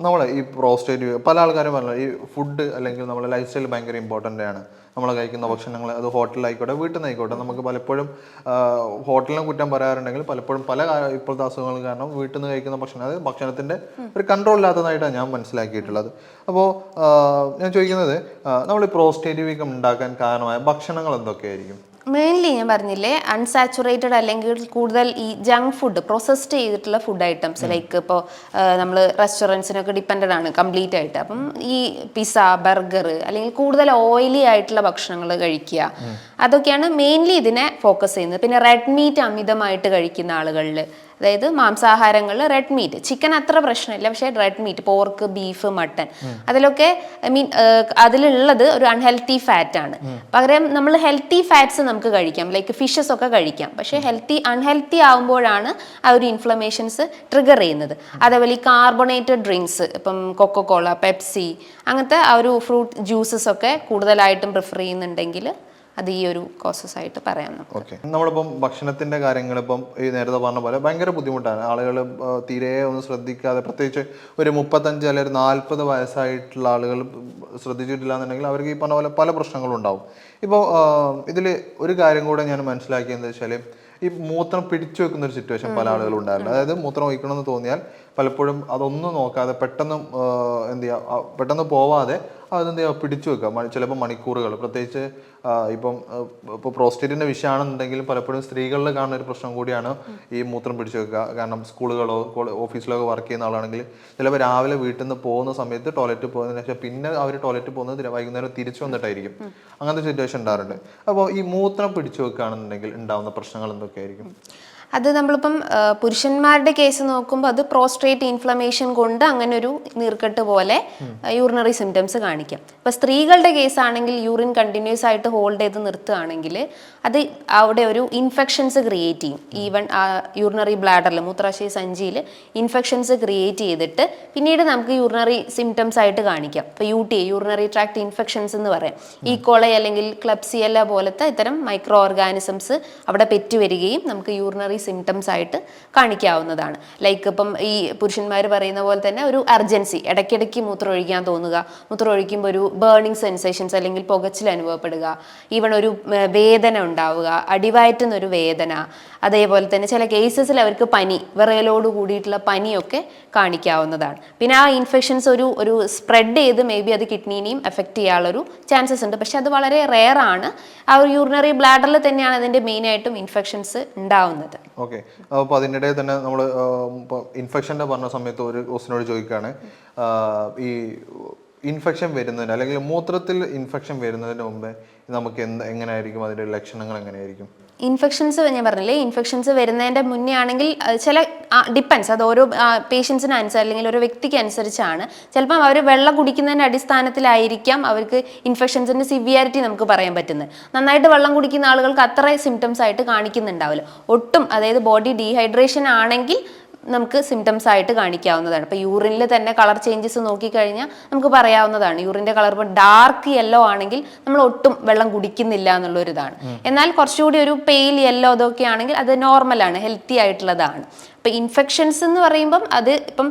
നമ്മൾ ഈ പ്രോസ്റ്റേറ്റ് പല ആൾക്കാരും പറഞ്ഞു ഈ ഫുഡ് അല്ലെങ്കിൽ നമ്മുടെ ലൈഫ് സ്റ്റൈൽ ഭയങ്കര ഇമ്പോർട്ടൻ്റ് ആണ്. നമ്മൾ കഴിക്കുന്ന ഭക്ഷണങ്ങൾ അത് ഹോട്ടലിലായിക്കോട്ടെ വീട്ടിൽ നിന്ന് ആയിക്കോട്ടെ, നമുക്ക് പലപ്പോഴും ഹോട്ടലിനെ കുറ്റം പറയാറുണ്ടെങ്കിൽ പലപ്പോഴും ഇപ്പോഴത്തെ അസുഖങ്ങൾ കാരണം വീട്ടിൽ നിന്ന് കഴിക്കുന്ന ഭക്ഷണം, അതായത് ഭക്ഷണത്തിൻ്റെ ഒരു കൺട്രോൾ ഇല്ലാത്തതായിട്ടാണ് ഞാൻ മനസ്സിലാക്കിയിട്ടുള്ളത്. അപ്പോൾ ഞാൻ ചോദിക്കുന്നത്, നമ്മൾ ഈ പ്രോസ്റ്റേറ്റ് വീക്കം ഉണ്ടാക്കാൻ കാരണമായ ഭക്ഷണങ്ങൾ എന്തൊക്കെയായിരിക്കും? മെയിൻലി ഞാൻ പറഞ്ഞില്ലേ, അൺസാച്ചുറേറ്റഡ് അല്ലെങ്കിൽ കൂടുതൽ ഈ ജങ്ക് ഫുഡ്, പ്രോസസ്ഡ് ചെയ്തിട്ടുള്ള ഫുഡ് ഐറ്റംസ്, ലൈക്ക് ഇപ്പോൾ നമ്മൾ റെസ്റ്റോറൻറ്റ്സിനൊക്കെ ഡിപ്പെൻഡഡ് ആണ് കംപ്ലീറ്റ് ആയിട്ട്. അപ്പം ഈ പിസ്സ, ബർഗർ അല്ലെങ്കിൽ കൂടുതൽ ഓയിലി ആയിട്ടുള്ള ഭക്ഷണങ്ങൾ കഴിക്കുക, അതൊക്കെയാണ് മെയിൻലി ഇതിനെ ഫോക്കസ് ചെയ്യുന്നത്. പിന്നെ റെഡ് മീറ്റ് അമിതമായിട്ട് കഴിക്കുന്ന ആളുകളിൽ, അതായത് മാംസാഹാരങ്ങളിൽ റെഡ് മീറ്റ്, ചിക്കൻ അത്ര പ്രശ്നമില്ല, പക്ഷേ red meat, pork, beef, mutton, അതിലൊക്കെ അതിലുള്ളത് ഒരു അൺഹെൽത്തി ഫാറ്റ് ആണ്. പകരം നമ്മൾ ഹെൽത്തി ഫാറ്റ്സ് നമുക്ക് കഴിക്കാം, ലൈക്ക് ഫിഷസ് ഒക്കെ കഴിക്കാം. പക്ഷേ അൺഹെൽത്തി ആകുമ്പോഴാണ് ആ ഒരു ഇൻഫ്ലമേഷൻസ് ട്രിഗർ ചെയ്യുന്നത്. അതേപോലെ ഈ കാർബണേറ്റഡ് ഡ്രിങ്ക്സ്, ഇപ്പം കൊക്കോകോള, പെപ്സി, അങ്ങനത്തെ ആ ഒരു ഫ്രൂട്ട് ജ്യൂസസ് ഒക്കെ കൂടുതലായിട്ടും പ്രിഫർ ചെയ്യുന്നുണ്ടെങ്കിൽ അത് ഈ ഒരു കോസസ് ആയിട്ട് പറയാം. ഓക്കെ, നമ്മളിപ്പം ഭക്ഷണത്തിന്റെ കാര്യങ്ങൾ ഇപ്പം ഈ നേരത്തെ പറഞ്ഞ പോലെ ഭയങ്കര ബുദ്ധിമുട്ടാണ്. ആളുകൾ തീരെ ഒന്നും ശ്രദ്ധിക്കാതെ, പ്രത്യേകിച്ച് ഒരു 35 അല്ലെങ്കിൽ 40 വയസ്സായിട്ടുള്ള ആളുകൾ ശ്രദ്ധിച്ചിട്ടില്ല എന്നുണ്ടെങ്കിൽ അവർക്ക് ഈ പറഞ്ഞ പോലെ പല പ്രശ്നങ്ങളും ഉണ്ടാവും. ഇപ്പോൾ ഇതിൽ ഒരു കാര്യം കൂടെ ഞാൻ മനസ്സിലാക്കിയെന്ന് വെച്ചാൽ, ഈ മൂത്രം പിടിച്ചു വെക്കുന്ന ഒരു സിറ്റുവേഷൻ പല ആളുകളും ഉണ്ടായിരുന്നു. അതായത് മൂത്രം ഒഴിക്കണമെന്ന് തോന്നിയാൽ പലപ്പോഴും അതൊന്നും നോക്കാതെ പെട്ടെന്ന് പെട്ടെന്ന് പോവാതെ അതെന്ത് ചെയ്യുക, പിടിച്ചു വെക്കുക, ചിലപ്പോൾ മണിക്കൂറുകൾ. പ്രത്യേകിച്ച് ഇപ്പോൾ പ്രോസ്റ്റേറ്റിൻ്റെ വിഷയമാണെന്നുണ്ടെങ്കിലും പലപ്പോഴും സ്ത്രീകളിൽ കാണുന്ന ഒരു പ്രശ്നം കൂടിയാണ് ഈ മൂത്രം പിടിച്ചു വെക്കുക. കാരണം സ്കൂളുകളോ ഓഫീസിലോ ഒക്കെ വർക്ക് ചെയ്യുന്ന ആളാണെങ്കിൽ ചിലപ്പോൾ രാവിലെ വീട്ടിൽ നിന്ന് പോകുന്ന സമയത്ത് ടോയ്ലറ്റിൽ പോകുന്നതിന് ശേഷം പിന്നെ അവർ ടോയ്ലറ്റിൽ പോകുന്നത് വൈകുന്നേരം തിരിച്ചു വന്നിട്ടായിരിക്കും. അങ്ങനത്തെ സിറ്റുവേഷൻ ഉണ്ടാറുണ്ട്. അപ്പോൾ ഈ മൂത്രം പിടിച്ചു വെക്കുകയാണെന്നുണ്ടെങ്കിൽ ഉണ്ടാകുന്ന പ്രശ്നങ്ങൾ എന്തൊക്കെയായിരിക്കും? അത് നമ്മളിപ്പം പുരുഷന്മാരുടെ കേസ് നോക്കുമ്പോൾ അത് പ്രോസ്ട്രേറ്റ് ഇൻഫ്ലമേഷൻ കൊണ്ട് അങ്ങനെ ഒരു നീർക്കെട്ട് പോലെ യൂറിനറി സിംറ്റംസ് കാണിക്കാം. ഇപ്പം സ്ത്രീകളുടെ കേസ് ആണെങ്കിൽ യൂറിൻ കണ്ടിന്യൂസ് ആയിട്ട് ഹോൾഡ് ചെയ്ത് നിർത്തുകയാണെങ്കിൽ അത് അവിടെ ഒരു ഇൻഫെക്ഷൻസ് ക്രിയേറ്റ് ചെയ്യും. ഈവൻ ആ യൂറിനറി ബ്ലാഡറിൽ, മൂത്രാശയ സഞ്ചിയിൽ ഇൻഫെക്ഷൻസ് ക്രിയേറ്റ് ചെയ്തിട്ട് പിന്നീട് നമുക്ക് യൂറിനറി സിംറ്റംസ് ആയിട്ട് കാണിക്കാം. ഇപ്പോൾ UTI, യൂറിനറി ട്രാക്ട് ഇൻഫെക്ഷൻസ് എന്ന് പറയാം. ഈക്കോളൈ അല്ലെങ്കിൽ ക്ലബ്സിയല്ല പോലത്തെ ഇത്തരം മൈക്രോ ഓർഗാനിസംസ് അവിടെ പെറ്റുവരികയും നമുക്ക് യൂറിനറി സിംറ്റംസ് ആയിട്ട് കാണിക്കാവുന്നതാണ്. ലൈക്ക് ഇപ്പം ഈ പുരുഷന്മാർ പറയുന്ന പോലെ തന്നെ ഒരു അർജൻസി, ഇടയ്ക്കിടയ്ക്ക് മൂത്രം ഒഴിക്കാൻ തോന്നുക, മൂത്രം ഒഴിക്കുമ്പോൾ ഒരു ബേണിംഗ് സെൻസേഷൻസ് അല്ലെങ്കിൽ പുകച്ചിൽ അനുഭവപ്പെടുക, ഈവൺ ഒരു വേദന ഉണ്ടാവുക, അടിവയറ്റുന്നൊരു വേദന, അതേപോലെ തന്നെ ചില കേസസിൽ അവർക്ക് പനി, വിറയലോട് കൂടിയിട്ടുള്ള പനിയൊക്കെ കാണിക്കാവുന്നതാണ്. പിന്നെ ആ ഇൻഫെക്ഷൻസ് ഒരു സ്പ്രെഡ് ചെയ്ത് മേ ബി അത് കിഡ്നീനെയും എഫക്റ്റ് ചെയ്യാനുള്ളൊരു ചാൻസസ് ഉണ്ട്. പക്ഷെ അത് വളരെ റെയർ ആണ്. ആ ഒരു യൂറിനറി ബ്ലാഡറിൽ തന്നെയാണ് അതിൻ്റെ മെയിനായിട്ടും ഇൻഫെക്ഷൻസ് ഉണ്ടാവുന്നത്. ഓക്കെ, അപ്പോൾ അതിനിടെ തന്നെ നമ്മൾ ഇൻഫെക്ഷൻ്റെ പറഞ്ഞ സമയത്ത് ഒരു ക്വസ്റ്റിനോട് ചോദിക്കുകയാണ്, ഈ ഇൻഫെക്ഷൻ വരുന്നതിന് അല്ലെങ്കിൽ മൂത്രത്തിൽ ഇൻഫെക്ഷൻ വരുന്നതിന് മുമ്പേ നമുക്ക് എങ്ങനെയായിരിക്കും അതിൻ്റെ ലക്ഷണങ്ങൾ എങ്ങനെയായിരിക്കും? ഇൻഫെക്ഷൻസ് ഞാൻ പറഞ്ഞില്ലേ, ഇൻഫെക്ഷൻസ് വരുന്നതിൻ്റെ മുന്നേ ആണെങ്കിൽ ചില ഡിപ്പെൻസ്, അത് ഓരോ പേഷ്യൻസിന് അനുസരിച്ച് അല്ലെങ്കിൽ ഓരോ വ്യക്തിക്ക് അനുസരിച്ചാണ്. ചിലപ്പം അവർ വെള്ളം കുടിക്കുന്നതിൻ്റെ അടിസ്ഥാനത്തിലായിരിക്കാം അവർക്ക് ഇൻഫെക്ഷൻസിൻ്റെ സിവിയാരിറ്റി നമുക്ക് പറയാൻ പറ്റുന്നത്. നന്നായിട്ട് വെള്ളം കുടിക്കുന്ന ആളുകൾക്ക് അത്ര സിംറ്റംസ് ആയിട്ട് കാണിക്കുന്നുണ്ടാവില്ല. ഒട്ടും, അതായത് ബോഡി ഡീഹൈഡ്രേഷൻ ആണെങ്കിൽ നമുക്ക് സിംറ്റംസ് ആയിട്ട് കാണിക്കാവുന്നതാണ്. ഇപ്പോൾ യൂറിനിൽ തന്നെ കളർ ചേഞ്ചസ് നോക്കിക്കഴിഞ്ഞാൽ നമുക്ക് പറയാവുന്നതാണ്. യൂറിൻ്റെ കളർ ഇപ്പോൾ ഡാർക്ക് യെല്ലോ ആണെങ്കിൽ നമ്മൾ ഒട്ടും വെള്ളം കുടിക്കുന്നില്ല എന്നുള്ളൊരിതാണ്. എന്നാൽ കുറച്ചുകൂടി ഒരു പെയിൽ യെല്ലോ അതൊക്കെ ആണെങ്കിൽ അത് നോർമലാണ്, ഹെൽത്തി ആയിട്ടുള്ളതാണ്. ഇപ്പം ഇൻഫെക്ഷൻസ് എന്ന് പറയുമ്പം അത് ഇപ്പം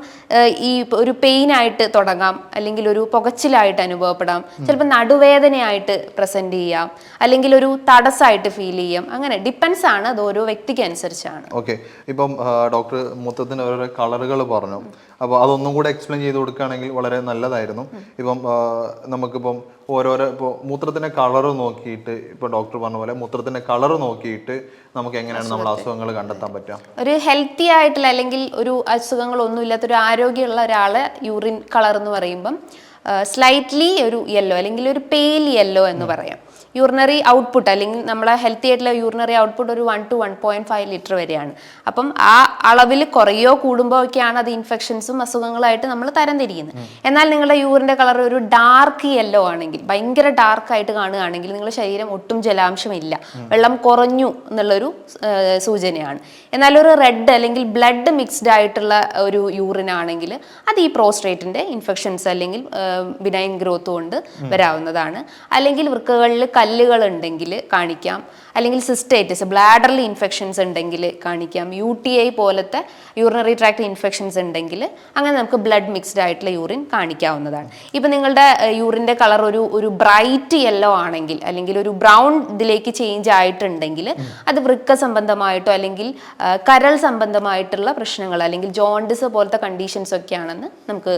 ഈ ഒരു പെയിനായിട്ട് തുടങ്ങാം, അല്ലെങ്കിൽ ഒരു പുകച്ചിലായിട്ട് അനുഭവപ്പെടാം, ചിലപ്പോൾ നടുവേദനയായിട്ട് പ്രസൻറ്റ് ചെയ്യാം, അല്ലെങ്കിൽ ഒരു തടസ്സമായിട്ട് ഫീൽ ചെയ്യാം. അങ്ങനെ ഡിപ്പെൻസ് ആണ്, അത് ഓരോ വ്യക്തിക്ക് അനുസരിച്ചാണ്. ഓക്കെ, ഇപ്പം ഡോക്ടർ മൊത്തത്തിന് ഓരോ കളറുകൾ പറഞ്ഞു. അപ്പോൾ അതൊന്നും കൂടെ എക്സ്പ്ലെയിൻ ചെയ്ത് കൊടുക്കുകയാണെങ്കിൽ വളരെ നല്ലതായിരുന്നു. ഇപ്പം നമുക്കിപ്പം ഇപ്പോൾ മൂത്രത്തിൻ്റെ കളറ് നോക്കിയിട്ട്, ഇപ്പോൾ ഡോക്ടർ പറഞ്ഞ പോലെ മൂത്രത്തിൻ്റെ കളറ് നോക്കിയിട്ട് നമുക്ക് എങ്ങനെയാണ് നമ്മൾ അസുഖങ്ങൾ കണ്ടെത്താൻ പറ്റുക? ഒരു ഹെൽത്തി ആയിട്ടുള്ള അല്ലെങ്കിൽ ഒരു അസുഖങ്ങളൊന്നും ഇല്ലാത്തൊരു ആരോഗ്യമുള്ള ഒരാളെ യൂറിൻ കളർ എന്ന് പറയുമ്പം സ്ലൈറ്റ്ലി ഒരു യെല്ലോ അല്ലെങ്കിൽ ഒരു പെയിൽ യെല്ലോ എന്ന് പറയാം. യൂറിനറി ഔട്ട്പുട്ട് അല്ലെങ്കിൽ നമ്മളെ ഹെൽത്തി ആയിട്ടുള്ള യൂറിനറി ഔട്ട്പുട്ട് ഒരു 1 to 1.5 ലിറ്റർ വരെയാണ്. അപ്പം ആ അളവിൽ കുറയോ കൂടുമ്പോൾ ഒക്കെയാണ് അത് ഇൻഫെക്ഷൻസും അസുഖങ്ങളായിട്ട് നമ്മൾ തരംതിരിക്കുന്നത്. എന്നാൽ നിങ്ങളുടെ യൂറിൻ്റെ കളർ ഒരു ഡാർക്ക് യെല്ലോ ആണെങ്കിൽ, ഭയങ്കര ഡാർക്കായിട്ട് കാണുകയാണെങ്കിൽ നിങ്ങളുടെ ശരീരം ഒട്ടും ജലാംശമില്ല, വെള്ളം കുറഞ്ഞു എന്നുള്ളൊരു സൂചനയാണ്. എന്നാൽ ഒരു റെഡ് അല്ലെങ്കിൽ ബ്ലഡ് മിക്സ്ഡ് ആയിട്ടുള്ള ഒരു യൂറിൻ ആണെങ്കിൽ അത് ഈ പ്രോസ്ട്രേറ്റിൻ്റെ ഇൻഫെക്ഷൻസ് അല്ലെങ്കിൽ ബിനൈൻ ഗ്രോത്ത് കൊണ്ട് വരാവുന്നതാണ്. അല്ലെങ്കിൽ വൃക്കകളിൽ കല്ലുകൾ ഉണ്ടെങ്കിൽ കാണിക്കാം. അല്ലെങ്കിൽ സിസ്റ്റൈറ്റിസ് ബ്ലാഡറിൽ ഇൻഫെക്ഷൻസ് ഉണ്ടെങ്കിൽ കാണിക്കാം, UTI പോലത്തെ യൂറിനറി ട്രാക്ട് ഇൻഫെക്ഷൻസ് ഉണ്ടെങ്കിൽ അങ്ങനെ നമുക്ക് ബ്ലഡ് മിക്സ്ഡ് ആയിട്ടുള്ള യൂറിൻ കാണിക്കാവുന്നതാണ്. ഇപ്പം നിങ്ങളുടെ യൂറിൻ്റെ കളർ ഒരു ബ്രൈറ്റ് യെല്ലോ ആണെങ്കിൽ അല്ലെങ്കിൽ ഒരു ബ്രൗൺ ഇതിലേക്ക് ചേഞ്ച് ആയിട്ടുണ്ടെങ്കിൽ അത് വൃക്ക സംബന്ധമായിട്ടോ അല്ലെങ്കിൽ കരൾ സംബന്ധമായിട്ടുള്ള പ്രശ്നങ്ങൾ അല്ലെങ്കിൽ ജോണ്ടിസ് പോലത്തെ കണ്ടീഷൻസ് ഒക്കെ ആണെന്ന് നമുക്ക്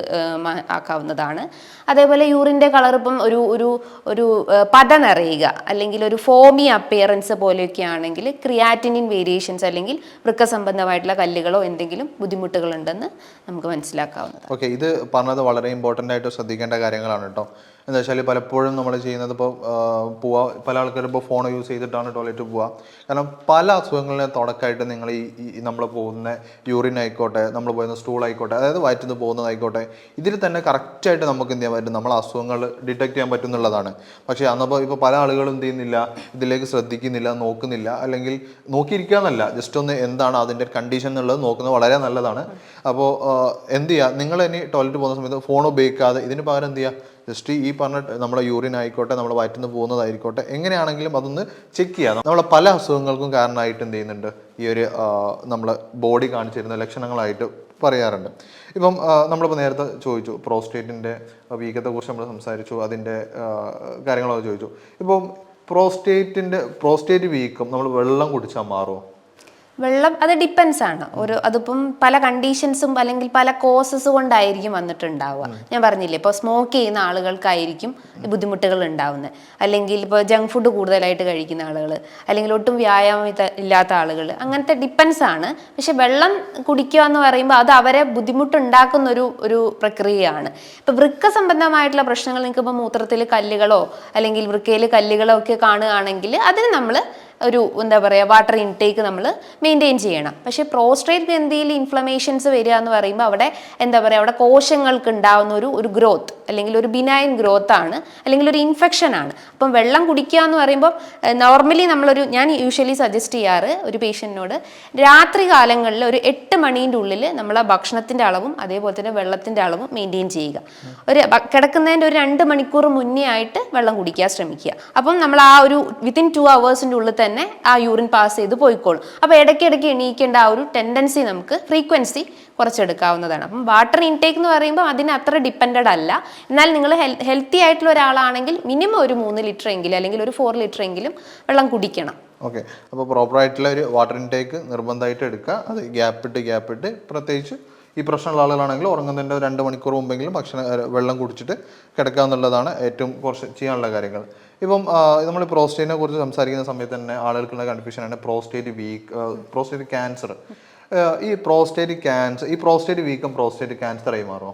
ആക്കാവുന്നതാണ്. അതേപോലെ യൂറിൻ്റെ കളർ ഇപ്പം ഒരു പത നിറയുക അല്ലെങ്കിൽ ഒരു ഫോമി അപ്പിയറൻസ് പോലെയൊക്കെ ആണെങ്കിൽ ക്രിയാറ്റിനിൻ വേരിയേഷൻസ് അല്ലെങ്കിൽ വൃക്ക സംബന്ധമായിട്ടുള്ള കല്ലുകളോ എന്തെങ്കിലും ബുദ്ധിമുട്ടുകളുണ്ടെന്ന് നമുക്ക് മനസ്സിലാക്കാവുന്നതാണ്. ഓക്കെ, ഇത് പറഞ്ഞത് വളരെ ഇമ്പോർട്ടൻ്റ് ആയിട്ട് ശ്രദ്ധിക്കേണ്ട കാര്യങ്ങളാണ് കേട്ടോ. എന്താ വെച്ചാൽ പലപ്പോഴും നമ്മൾ ചെയ്യുന്നത് ഇപ്പോൾ പല ആൾക്കാരും ഇപ്പോൾ ഫോൺ യൂസ് ചെയ്തിട്ടാണ് ടോയ്ലറ്റ് പോവുക. കാരണം പല അസുഖങ്ങളിലെ തുടക്കമായിട്ട് നിങ്ങൾ ഈ നമ്മൾ പോകുന്ന യൂറിൻ ആയിക്കോട്ടെ, നമ്മൾ പോകുന്ന സ്റ്റൂൾ ആയിക്കോട്ടെ, അതായത് വയറ്റിൽ നിന്ന് പോകുന്നതായിക്കോട്ടെ, ഇതിൽ തന്നെ കറക്റ്റായിട്ട് നമുക്ക് എന്ത് ചെയ്യാൻ പറ്റും, നമ്മളെ അസുഖങ്ങൾ ഡിറ്റക്ട് ചെയ്യാൻ പറ്റുന്നുള്ളതാണ്. പക്ഷേ അന്നപ്പോൾ ഇപ്പോൾ പല ആളുകളും എന്ത് ചെയ്യുന്നില്ല, ഇതിലേക്ക് ശ്രദ്ധിക്കുന്നില്ല, നോക്കുന്നില്ല, അല്ലെങ്കിൽ നോക്കിയിരിക്കുക എന്നല്ല, ജസ്റ്റ് ഒന്ന് എന്താണ് അതിൻ്റെ കണ്ടീഷൻ എന്നുള്ളത് നോക്കുന്നത് വളരെ നല്ലതാണ്. അപ്പോൾ എന്ത് ചെയ്യുക, നിങ്ങൾ ഇനി ടോയ്ലറ്റ് പോകുന്ന സമയത്ത് ഫോൺ ഉപയോഗിക്കാതെ ഇതിന് പകരം എന്ത് ചെയ്യുക, ജസ്റ്റ് ഈ പറഞ്ഞ നമ്മുടെ യൂറിൻ ആയിക്കോട്ടെ, നമ്മുടെ വയറ്റിൽ നിന്ന് പോകുന്നതായിക്കോട്ടെ, എങ്ങനെയാണെങ്കിലും അതൊന്ന് ചെക്ക് ചെയ്യാം. നമ്മളെ പല അസുഖങ്ങൾക്കും കാരണമായിട്ട് എന്ത് ചെയ്യുന്നുണ്ട്, ഈ ഒരു നമ്മളെ ബോഡി കാണിച്ചിരുന്ന ലക്ഷണങ്ങളായിട്ട് പറയാറുണ്ട്. ഇപ്പം നമ്മളിപ്പോൾ നേരത്തെ ചോദിച്ചു പ്രോസ്റ്റേറ്റിൻ്റെ വീക്കത്തെക്കുറിച്ച് നമ്മൾ സംസാരിച്ചു, അതിൻ്റെ കാര്യങ്ങളൊക്കെ ചോദിച്ചു. ഇപ്പം പ്രോസ്റ്റേറ്റ് വീക്കം നമ്മൾ വെള്ളം കുടിച്ചാൽ മാറുമോ? വെള്ളം അത് ഡിപ്പെൻസ് ആണ്. അതിപ്പം പല കണ്ടീഷൻസും അല്ലെങ്കിൽ പല കോസസ് കൊണ്ടായിരിക്കും വന്നിട്ടുണ്ടാവുക. ഞാൻ പറഞ്ഞില്ലേ, ഇപ്പോൾ സ്മോക്ക് ചെയ്യുന്ന ആളുകൾക്കായിരിക്കും ബുദ്ധിമുട്ടുകൾ ഉണ്ടാവുന്നത്, അല്ലെങ്കിൽ ഇപ്പോൾ ജങ്ക് ഫുഡ് കൂടുതലായിട്ട് കഴിക്കുന്ന ആളുകൾ, അല്ലെങ്കിൽ ഒട്ടും വ്യായാമം ഇല്ലാത്ത ആളുകൾ, അങ്ങനത്തെ ഡിപ്പെൻസ് ആണ്. പക്ഷെ വെള്ളം കുടിക്കുക എന്ന് പറയുമ്പോൾ അത് അവരെ ബുദ്ധിമുട്ടുണ്ടാക്കുന്ന ഒരു പ്രക്രിയയാണ്. ഇപ്പോൾ വൃക്ക സംബന്ധമായിട്ടുള്ള പ്രശ്നങ്ങൾ, നിങ്ങൾക്ക് ഇപ്പോൾ മൂത്രത്തിൽ കല്ലുകളോ അല്ലെങ്കിൽ വൃക്കയിൽ കല്ലുകളോ ഒക്കെ കാണുകയാണെങ്കിൽ അതിന് നമ്മൾ എന്താ പറയുക, വാട്ടർ ഇൻടേക്ക് നമ്മൾ മെയിൻറ്റെയിൻ ചെയ്യണം. പക്ഷേ പ്രോസ്ട്രേറ്റ് ഗ്രന്ഥിയിൽ ഇൻഫ്ലമേഷൻസ് വരിക എന്ന് പറയുമ്പോൾ അവിടെ എന്താ പറയുക, അവിടെ കോശങ്ങൾക്ക് ഉണ്ടാകുന്ന ഒരു ഗ്രോത്ത് അല്ലെങ്കിൽ ഒരു ബിനൈൻ ഗ്രോത്ത് ആണ്, അല്ലെങ്കിൽ ഒരു ഇൻഫെക്ഷൻ ആണ്. അപ്പം വെള്ളം കുടിക്കുക എന്ന് പറയുമ്പോൾ നോർമലി ഞാൻ യൂഷ്വലി സജസ്റ്റ് ചെയ്യാറ് ഒരു പേഷ്യൻറ്റിനോട് രാത്രി കാലങ്ങളിൽ ഒരു 8 മണീൻ്റെ ഉള്ളിൽ നമ്മളെ ഭക്ഷണത്തിൻ്റെ അളവും അതേപോലെ തന്നെ വെള്ളത്തിൻ്റെ അളവും മെയിൻറ്റെയിൻ ചെയ്യുക. കിടക്കുന്നതിൻ്റെ ഒരു 2 മണിക്കൂർ മുന്നേ ആയിട്ട് വെള്ളം കുടിക്കാൻ ശ്രമിക്കുക. അപ്പം നമ്മൾ ആ ഒരു വിത്തിൻ 2 അവേഴ്സിൻ്റെ ഉള്ളിൽ തന്നെ ആ യൂറിൻ പാസ് ചെയ്ത് പോയിക്കോളും. അപ്പോൾ ഇടയ്ക്കിടയ്ക്ക് എണീക്കേണ്ട ആ ഒരു ടെൻഡൻസി നമുക്ക് ഫ്രീക്വൻസി കുറച്ചെടുക്കാവുന്നതാണ്. അപ്പം വാട്ടർ ഇൻടേക്ക് എന്ന് പറയുമ്പോൾ അതിന് അത്ര ഡിപ്പെൻഡഡ് അല്ല. എന്നാൽ നിങ്ങൾ ഹെൽത്തി ആയിട്ടുള്ള ഒരാളാണെങ്കിൽ മിനിമം ഒരു 3 ലിറ്റർ എങ്കിലും അല്ലെങ്കിൽ ഒരു 4 ലിറ്റർ എങ്കിലും വെള്ളം കുടിക്കണം. ഓക്കെ, അപ്പോൾ പ്രോപ്പറായിട്ടുള്ള ഒരു വാട്ടർ ഇൻടേക്ക് നിർബന്ധമായിട്ട് എടുക്കുക. അത് ഗ്യാപ്പിട്ട് പ്രത്യേകിച്ച് ഈ പ്രശ്നമുള്ള ആളുകളാണെങ്കിൽ ഉറങ്ങുന്നതിൻ്റെ 2 മണിക്കൂർ മുമ്പെങ്കിലും വെള്ളം കുടിച്ചിട്ട് കിടക്കുക എന്നുള്ളതാണ് ഏറ്റവും കുറച്ച് ചെയ്യാനുള്ള കാര്യങ്ങൾ. ഇപ്പം നമ്മൾ പ്രോസ്റ്റേറ്റിനെ കുറിച്ച് സംസാരിക്കുന്ന സമയത്ത് തന്നെ ആളുകൾക്കുള്ള കൺഫ്യൂഷനാണ് പ്രോസ്റ്റേറ്റ് ക്യാൻസർ. ഈ പ്രോസ്റ്റേറ്റ് വീക്കം പ്രോസ്റ്റേറ്റ് ക്യാൻസർ ആയി മാറുമോ?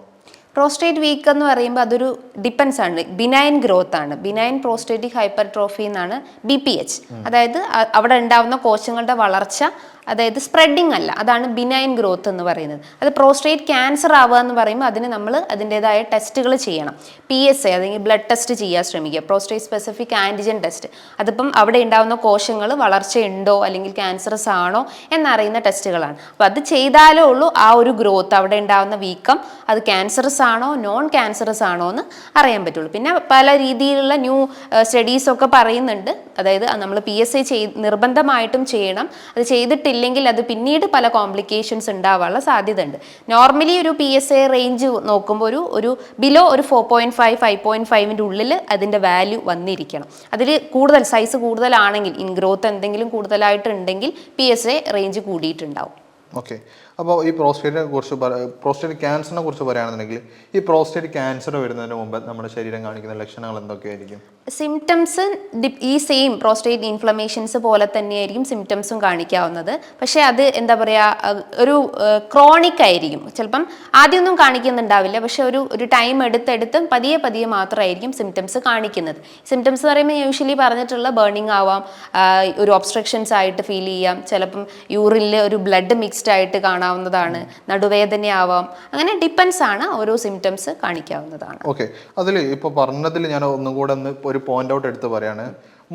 പ്രോസ്റ്റേറ്റ് വീക്ക് എന്ന് പറയുമ്പോൾ അതൊരു ഡിപ്പെൻസ് ആണ്, ബിനൈൻ ഗ്രോത്ത് ആണ്. ബിനൈൻ പ്രോസ്റ്റേറ്റിക് ഹൈപ്പർട്രോഫി എന്നാണ് BPH. അതായത് അവിടെ ഉണ്ടാവുന്ന കോശങ്ങളുടെ വളർച്ച, അതായത് സ്പ്രെഡിങ് അല്ല, അതാണ് ബിനൈൻ ഗ്രോത്ത് എന്ന് പറയുന്നത്. അത് പ്രോസ്റ്റേറ്റ് ക്യാൻസർ ആവുക എന്ന് പറയുമ്പോൾ അതിന് നമ്മൾ അതിൻ്റെതായ ടെസ്റ്റുകൾ ചെയ്യണം. PSA അല്ലെങ്കിൽ ബ്ലഡ് ടെസ്റ്റ് ചെയ്യാൻ ശ്രമിക്കുക, പ്രോസ്റ്റേറ്റ് സ്പെസിഫിക് ആൻറ്റിജൻ ടെസ്റ്റ്. അതിപ്പം അവിടെ ഉണ്ടാവുന്ന കോശങ്ങൾ വളർച്ചയുണ്ടോ അല്ലെങ്കിൽ ക്യാൻസറസ് ആണോ എന്നറിയുന്ന ടെസ്റ്റുകളാണ്. അപ്പോൾ അത് ചെയ്താലേ ഉള്ളൂ ആ ഒരു ഗ്രോത്ത്, അവിടെ ഉണ്ടാവുന്ന വീക്കം അത് ക്യാൻസറസ് ആണോ നോൺ ക്യാൻസറസ് ആണോ എന്ന് അറിയാൻ പറ്റുള്ളൂ. പിന്നെ പല രീതിയിലുള്ള ന്യൂ സ്റ്റഡീസൊക്കെ പറയുന്നുണ്ട്. അതായത് നമ്മൾ PSA നിർബന്ധമായിട്ടും ചെയ്യണം. അത് ചെയ്തിട്ടില്ലെങ്കിൽ അത് പിന്നീട് പല കോംപ്ലിക്കേഷൻസ് ഉണ്ടാവാനുള്ള സാധ്യത ഉണ്ട്. നോർമലി ഒരു PSA റേഞ്ച് നോക്കുമ്പോൾ ഒരു ബിലോ ഒരു 4.5 5.5ൻ്റെ ഉള്ളിൽ അതിൻ്റെ വാല്യൂ വന്നിരിക്കണം. അതിൽ കൂടുതൽ സൈസ് കൂടുതലാണെങ്കിൽ, ഗ്രോത്ത് എന്തെങ്കിലും കൂടുതലായിട്ടുണ്ടെങ്കിൽ PSA റേഞ്ച് കൂടിയിട്ടുണ്ടാവും. ഓക്കെ, അപ്പോൾ ഈ പ്രോസ്റ്റേറ്റ് ക്യാൻസറിനെ കുറിച്ച് പറയുകയാണെന്നുണ്ടെങ്കിൽ ഈ പ്രോസ്റ്റേറ്റ് ക്യാൻസർ വരുന്നതിന് മുമ്പ് നമ്മുടെ ശരീരം കാണിക്കുന്ന ലക്ഷണങ്ങൾ എന്തൊക്കെയായിരിക്കും? സിംറ്റംസ് ഈ സെയിം പ്രോസ്റ്റേറ്റ് ഇൻഫ്ലമേഷൻസ് പോലെ തന്നെയായിരിക്കും സിംറ്റംസും കാണിക്കാവുന്നത്. പക്ഷേ അത് എന്താ പറയുക, ഒരു ക്രോണിക് ആയിരിക്കും. ചിലപ്പം ആദ്യമൊന്നും കാണിക്കുന്നുണ്ടാവില്ല, പക്ഷെ ഒരു ടൈം എടുത്ത് പതിയെ മാത്രമായിരിക്കും സിംറ്റംസ് കാണിക്കുന്നത്. സിംറ്റംസ് പറയുമ്പോൾ യൂഷ്വലി പറഞ്ഞിട്ടുള്ള ബേണിംഗ് ആവാം, ഒരു ഒബ്സ്ട്രക്ഷൻസ് ആയിട്ട് ഫീൽ ചെയ്യാം, ചിലപ്പം യൂറിനിൽ ഒരു ബ്ലഡ് മിക്സ്ഡ് ആയിട്ട് കാണാവുന്നതാണ്, നടുവേദനയാവാം. അങ്ങനെ ഡിപ്പെൻസ് ആണ്, ഓരോ സിംറ്റംസ് കാണിക്കാവുന്നതാണ്. ഓക്കെ, അതിൽ ഇപ്പോൾ പറഞ്ഞതിൽ ഞാൻ ഒന്നും കൂടെ ഒരു പോയിന്റ് ഔട്ട് എടുത്ത് പറയാണ്,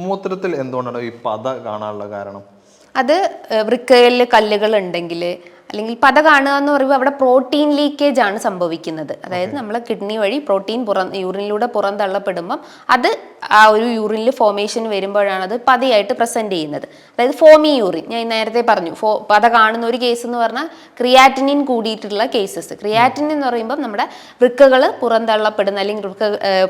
മൂത്രത്തിൽ എന്തുകൊണ്ടാണ് ഈ പത കാണാനുള്ള കാരണം? അത് വൃക്കയിൽ കല്ലുകൾ ഉണ്ടെങ്കിൽ, അല്ലെങ്കിൽ പത കാണുക എന്ന് പറയുമ്പോൾ അവിടെ പ്രോട്ടീൻ ലീക്കേജ് ആണ് സംഭവിക്കുന്നത്. അതായത് നമ്മൾ കിഡ്നി വഴി പ്രോട്ടീൻ യൂറിനിലൂടെ പുറന്തള്ളപ്പെടുമ്പം അത് ആ ഒരു യൂറിനിൽ ഫോമേഷൻ വരുമ്പോഴാണ് അത് പതയായിട്ട് പ്രസന്റ് ചെയ്യുന്നത്. അതായത് ഫോമി യൂറിൻ, ഞാൻ നേരത്തെ പറഞ്ഞു പത കാണുന്ന ഒരു കേസ് എന്ന് പറഞ്ഞാൽ ക്രിയാറ്റിനിൻ കൂടിയിട്ടുള്ള കേസസ്. ക്രിയാറ്റിനിൻ എന്ന് പറയുമ്പോൾ നമ്മുടെ വൃക്കകൾ പുറന്തള്ളപ്പെടുന്ന അല്ലെങ്കിൽ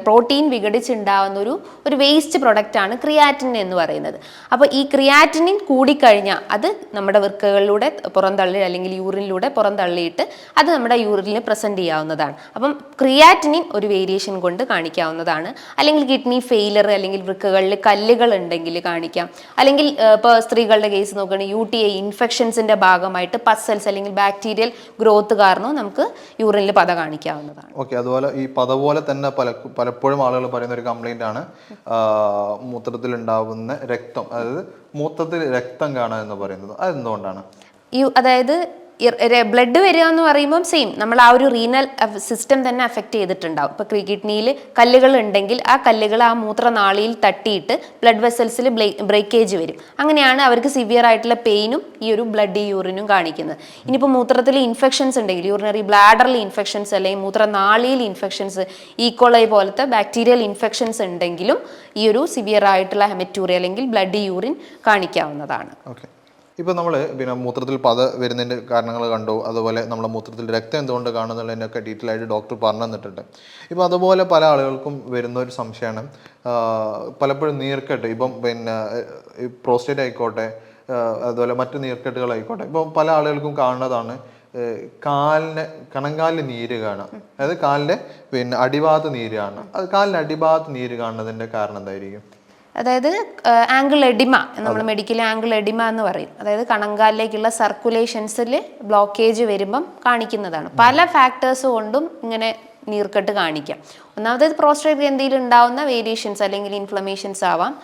പ്രോട്ടീൻ വിഘടിച്ചുണ്ടാവുന്ന ഒരു വേസ്റ്റ് പ്രൊഡക്റ്റ് ആണ് ക്രിയാറ്റിനിൻ എന്ന് പറയുന്നത്. അപ്പോൾ ഈ ക്രിയാറ്റിനിൻ കൂടിക്കഴിഞ്ഞാൽ അത് നമ്മുടെ വൃക്കകളിലൂടെ പുറന്തള്ളി അല്ലെങ്കിൽ യൂറിനിലൂടെ പുറന്തള്ളിയിട്ട് അത് നമ്മുടെ യൂറിനിൽ പ്രസന്റ് ചെയ്യാവുന്നതാണ്. അപ്പം ക്രിയാറ്റിനിൻ ഒരു വേരിയേഷൻ കൊണ്ട് കാണിക്കാവുന്നതാണ്. അല്ലെങ്കിൽ കിഡ്നി ഫെയിലർ അല്ലെങ്കിൽ വൃക്കകളിൽ കല്ലുകൾ ഉണ്ടെങ്കിൽ കാണിക്കാം. അല്ലെങ്കിൽ ഇപ്പോൾ സ്ത്രീകളുടെ കേസ് നോക്കുകയാണെങ്കിൽ UTI ഇൻഫെക്ഷൻസിന്റെ ഭാഗമായിട്ട് പസൽസ് അല്ലെങ്കിൽ ബാക്ടീരിയൽ ഗ്രോത്ത് കാരണവും നമുക്ക് യൂറിനിൽ പത കാണിക്കാവുന്നതാണ്. ഓക്കെ, അതുപോലെ ഈ പത പോലെ തന്നെ പലപ്പോഴും ആളുകൾ പറയുന്ന ഒരു കംപ്ലൈന്റ് ആണ് മൂത്രത്തിൽ ഉണ്ടാവുന്ന രക്തം, അതായത് മൂത്രത്തിൽ രക്തം കാണുക എന്ന് പറയുന്നത്. അതെന്തുകൊണ്ടാണ്? അതായത് ബ്ലഡ് വരിക എന്ന് പറയുമ്പം സെയിം നമ്മൾ ആ ഒരു റീനൽ സിസ്റ്റം തന്നെ അഫക്റ്റ് ചെയ്തിട്ടുണ്ടാവും. ഇപ്പോൾ കിഡ്നിയിൽ കല്ലുകൾ ഉണ്ടെങ്കിൽ ആ കല്ലുകൾ ആ മൂത്രനാളിയിൽ തട്ടിയിട്ട് ബ്ലഡ് വെസൽസിൽ ബ്രേക്കേജ് വരും. അങ്ങനെയാണ് അവർക്ക് സിവിയർ ആയിട്ടുള്ള പെയിനും ഈ ഒരു ബ്ലഡ് യൂറിനും കാണിക്കുന്നത്. ഇനിയിപ്പോൾ മൂത്രത്തിൽ ഇൻഫെക്ഷൻസ് ഉണ്ടെങ്കിൽ യൂറിനറി ബ്ലാഡറിൽ ഇൻഫെക്ഷൻസ് അല്ലെങ്കിൽ മൂത്രനാളിയിൽ ഇൻഫെക്ഷൻസ്, ഈക്കോളൈ പോലത്തെ ബാക്ടീരിയൽ ഇൻഫെക്ഷൻസ് ഉണ്ടെങ്കിലും ഈ ഒരു സിവിയർ ആയിട്ടുള്ള ഹെമറ്റൂറിയ അല്ലെങ്കിൽ ബ്ലഡ് യൂറിൻ കാണിക്കാവുന്നതാണ്. ഓക്കെ, ഇപ്പോൾ നമ്മൾ പിന്നെ മൂത്രത്തിൽ പത വരുന്നതിൻ്റെ കാരണങ്ങൾ കണ്ടു, അതുപോലെ നമ്മുടെ മൂത്രത്തിൽ രക്തം എന്തുകൊണ്ട് കാണുന്നുള്ളതിനൊക്കെ ഡീറ്റെയിൽ ആയിട്ട് ഡോക്ടർ പറഞ്ഞു തന്നിട്ടുണ്ട്. ഇപ്പോൾ അതുപോലെ പല ആളുകൾക്കും വരുന്ന ഒരു സംശയമാണ് പലപ്പോഴും നീർക്കെട്ട്, ഇപ്പം പിന്നെ പ്രോസ്റ്റേറ്റ് ആയിക്കോട്ടെ അതുപോലെ മറ്റു നീർക്കെട്ടുകളായിക്കോട്ടെ, ഇപ്പം പല ആളുകൾക്കും കാണുന്നതാണ് കണങ്കാലിൽ നീര് കാണുക, അതായത് കാലിൻ്റെ പിന്നെ അടിഭാഗത്ത് നീര് കാണുക. അത് കാലിൻ്റെ അടിഭാഗത്ത് നീര് കാണുന്നതിൻ്റെ കാരണം എന്തായിരിക്കും? അതായത് ആംഗിൾ എഡിമ, നമ്മൾ മെഡിക്കൽ ആംഗിൾ എഡിമ എന്ന് പറയും. അതായത് കണങ്കാലിലേക്കുള്ള സർക്കുലേഷൻസിൽ ബ്ലോക്കേജ് വരുമ്പം കാണിക്കുന്നതാണ്. പല ഫാക്ടേഴ്സ് കൊണ്ടും ഇങ്ങനെ നീർക്കെട്ട് കാണിക്കാം. ഒന്നാമത് പ്രോസ്റ്റേറ്റ് ഗ്രന്ഥിയിൽ ഉണ്ടാവുന്ന വേരിയേഷൻസ് അല്ലെങ്കിൽ ഇൻഫ്ലമേഷൻസ് ആവാം.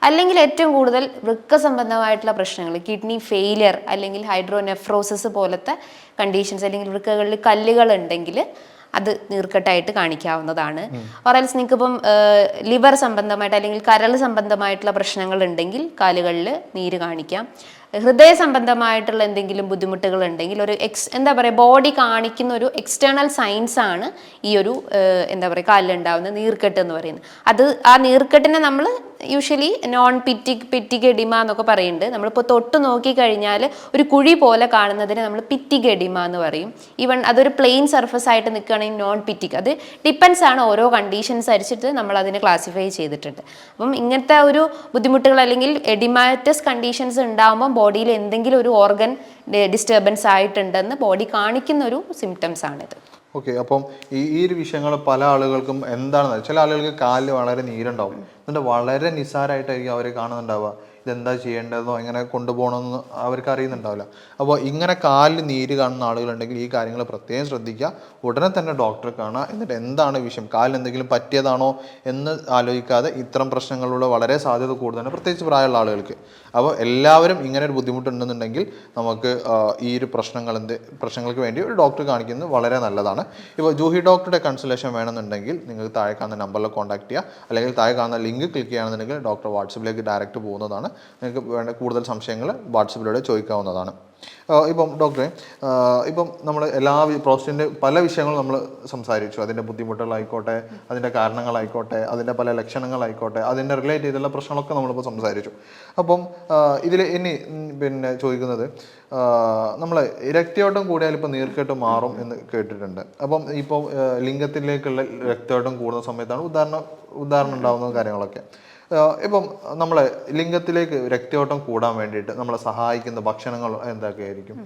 അല്ലെങ്കിൽ ഏറ്റവും കൂടുതൽ വൃക്ക സംബന്ധമായിട്ടുള്ള പ്രശ്നങ്ങൾ, കിഡ്നി ഫെയിലിയർ അല്ലെങ്കിൽ ഹൈഡ്രോനെഫ്രോസിസ് പോലത്തെ കണ്ടീഷൻസ്, അല്ലെങ്കിൽ വൃക്കകളിൽ കല്ലുകൾ ഉണ്ടെങ്കിൽ അത് നീർക്കെട്ടായിട്ട് കാണിക്കാവുന്നതാണ്. ഓറൽസ് നിങ്ങൾക്കിപ്പം ലിവർ സംബന്ധമായിട്ട് അല്ലെങ്കിൽ കരൾ സംബന്ധമായിട്ടുള്ള പ്രശ്നങ്ങൾ ഉണ്ടെങ്കിൽ കാലുകളിൽ നീര് കാണിക്കാം. ഹൃദയ സംബന്ധമായിട്ടുള്ള എന്തെങ്കിലും ബുദ്ധിമുട്ടുകൾ ഉണ്ടെങ്കിൽ ഒരു എന്താ പറയുക ബോഡി കാണിക്കുന്ന ഒരു എക്സ്റ്റേണൽ സൈൻസ് ആണ് ഈ ഒരു എന്താ പറയുക കാലിലുണ്ടാവുന്ന നീർക്കെട്ട് എന്ന് പറയുന്നത്. അത് ആ നീർക്കെട്ടിനെ നമ്മൾ യൂഷ്വലി നോൺ പിറ്റിക് എഡിമ എന്നൊക്കെ പറയുന്നുണ്ട്. നമ്മളിപ്പോൾ തൊട്ട് നോക്കിക്കഴിഞ്ഞാൽ ഒരു കുഴി പോലെ കാണുന്നതിന് നമ്മൾ പിറ്റിക് എഡിമ എന്ന് പറയും. ഈവൻ അതൊരു പ്ലെയിൻ സർഫസ് ആയിട്ട് നിൽക്കുകയാണെങ്കിൽ നോൺ പിറ്റിക്. അത് ഡിപ്പെൻസ് ആണ്, ഓരോ കണ്ടീഷൻസ് അനുസരിച്ചിട്ട് നമ്മൾ അതിനെ ക്ലാസിഫൈ ചെയ്തിട്ടുണ്ട്. അപ്പം ഇങ്ങനത്തെ ഒരു ബുദ്ധിമുട്ടുകൾ അല്ലെങ്കിൽ എഡിമാറ്റസ് കണ്ടീഷൻസ് ഉണ്ടാകുമ്പോൾ ബോഡിയിൽ എന്തെങ്കിലും ഒരു ഓർഗൻ ഡിസ്റ്റർബൻസ് ആയിട്ടുണ്ടെന്ന് ബോഡി കാണിക്കുന്ന ഒരു സിംറ്റംസ് ആണിത്. ഓക്കെ, അപ്പം ഈ ഒരു വിഷയങ്ങൾ പല ആളുകൾക്കും എന്താണെന്ന്, ചില ആളുകൾക്ക് കാലിൽ വളരെ നീരുണ്ടാവും, എന്നിട്ട് വളരെ നിസ്സാരമായിട്ടായിരിക്കും അവർ കാണുന്നുണ്ടാവുക. ഇതെന്താ ചെയ്യേണ്ടതെന്നോ എങ്ങനെ കൊണ്ടുപോകണമെന്നോ അവർക്ക് അറിയുന്നുണ്ടാവില്ല. അപ്പോൾ ഇങ്ങനെ കാലിൽ നീര് കാണുന്ന ആളുകളുണ്ടെങ്കിൽ ഈ കാര്യങ്ങൾ പ്രത്യേകം ശ്രദ്ധിക്കുക. ഉടനെ തന്നെ ഡോക്ടറെ കാണുക. എന്നിട്ട് എന്താണ് വിഷയം, കാലിന് എന്തെങ്കിലും പറ്റിയതാണോ എന്ന് ആലോചിക്കാതെ ഇത്തരം പ്രശ്നങ്ങളിലൂടെ വളരെ സാധ്യത കൂടുതലാണ്, പ്രത്യേകിച്ച് പ്രായമുള്ള ആളുകൾക്ക്. അപ്പോൾ എല്ലാവരും ഇങ്ങനെ ഒരു ബുദ്ധിമുട്ടുണ്ടെന്നുണ്ടെങ്കിൽ നമുക്ക് ഈ ഒരു പ്രശ്നങ്ങൾക്ക് വേണ്ടി ഒരു ഡോക്ടറെ കാണിക്കുന്നത് വളരെ നല്ലതാണ്. ഇപ്പോൾ ജൂഹി ഡോക്ടറുടെ കൺസൾട്ടേഷൻ വേണമെന്നുണ്ടെങ്കിൽ നിങ്ങൾക്ക് താഴെ കാണുന്ന നമ്പറിൽ കോൺടാക്ട് ചെയ്യുക, അല്ലെങ്കിൽ താഴെ കാണുന്ന ലിങ്ക് ക്ലിക്ക് ചെയ്യുകയാണെന്നുണ്ടെങ്കിൽ ഡോക്ടർ വാട്സപ്പിലേക്ക് ഡയറക്റ്റ് പോകുന്നതാണ്. നിങ്ങൾക്ക് വേണ്ട കൂടുതൽ സംശയങ്ങൾ വാട്സപ്പിലൂടെ ചോദിക്കാവുന്നതാണ്. ഇപ്പം ഡോക്ടറെ, ഇപ്പം നമ്മൾ പ്രോസ്റ്റേറ്റിൻ്റെ പല വിഷയങ്ങളും നമ്മൾ സംസാരിച്ചു. അതിൻ്റെ ബുദ്ധിമുട്ടുകളായിക്കോട്ടെ, അതിൻ്റെ കാരണങ്ങളായിക്കോട്ടെ, അതിൻ്റെ പല ലക്ഷണങ്ങളായിക്കോട്ടെ, അതിൻ്റെ റിലേറ്റ് ചെയ്തുള്ള പ്രശ്നങ്ങളൊക്കെ നമ്മളിപ്പോൾ സംസാരിച്ചു. അപ്പം ഇതിൽ ഇനി പിന്നെ ചോദിക്കുന്നത്, നമ്മൾ രക്തയോട്ടം കൂടിയാൽ ഇപ്പോൾ നീർക്കെട്ട് മാറും എന്ന് കേട്ടിട്ടുണ്ട്. അപ്പം ഇപ്പോൾ ലിംഗത്തിലേക്കുള്ള രക്തയോട്ടം കൂടുന്ന സമയത്താണ് ഉദാഹരണം ഉണ്ടാകുന്ന കാര്യങ്ങളൊക്കെ. ഇപ്പം നമ്മളെ ലിംഗത്തിലേക്ക് രക്തയോട്ടം കൂടാൻ വേണ്ടിയിട്ട് നമ്മളെ സഹായിക്കുന്ന ഭക്ഷണങ്ങൾ എന്തൊക്കെയായിരിക്കും?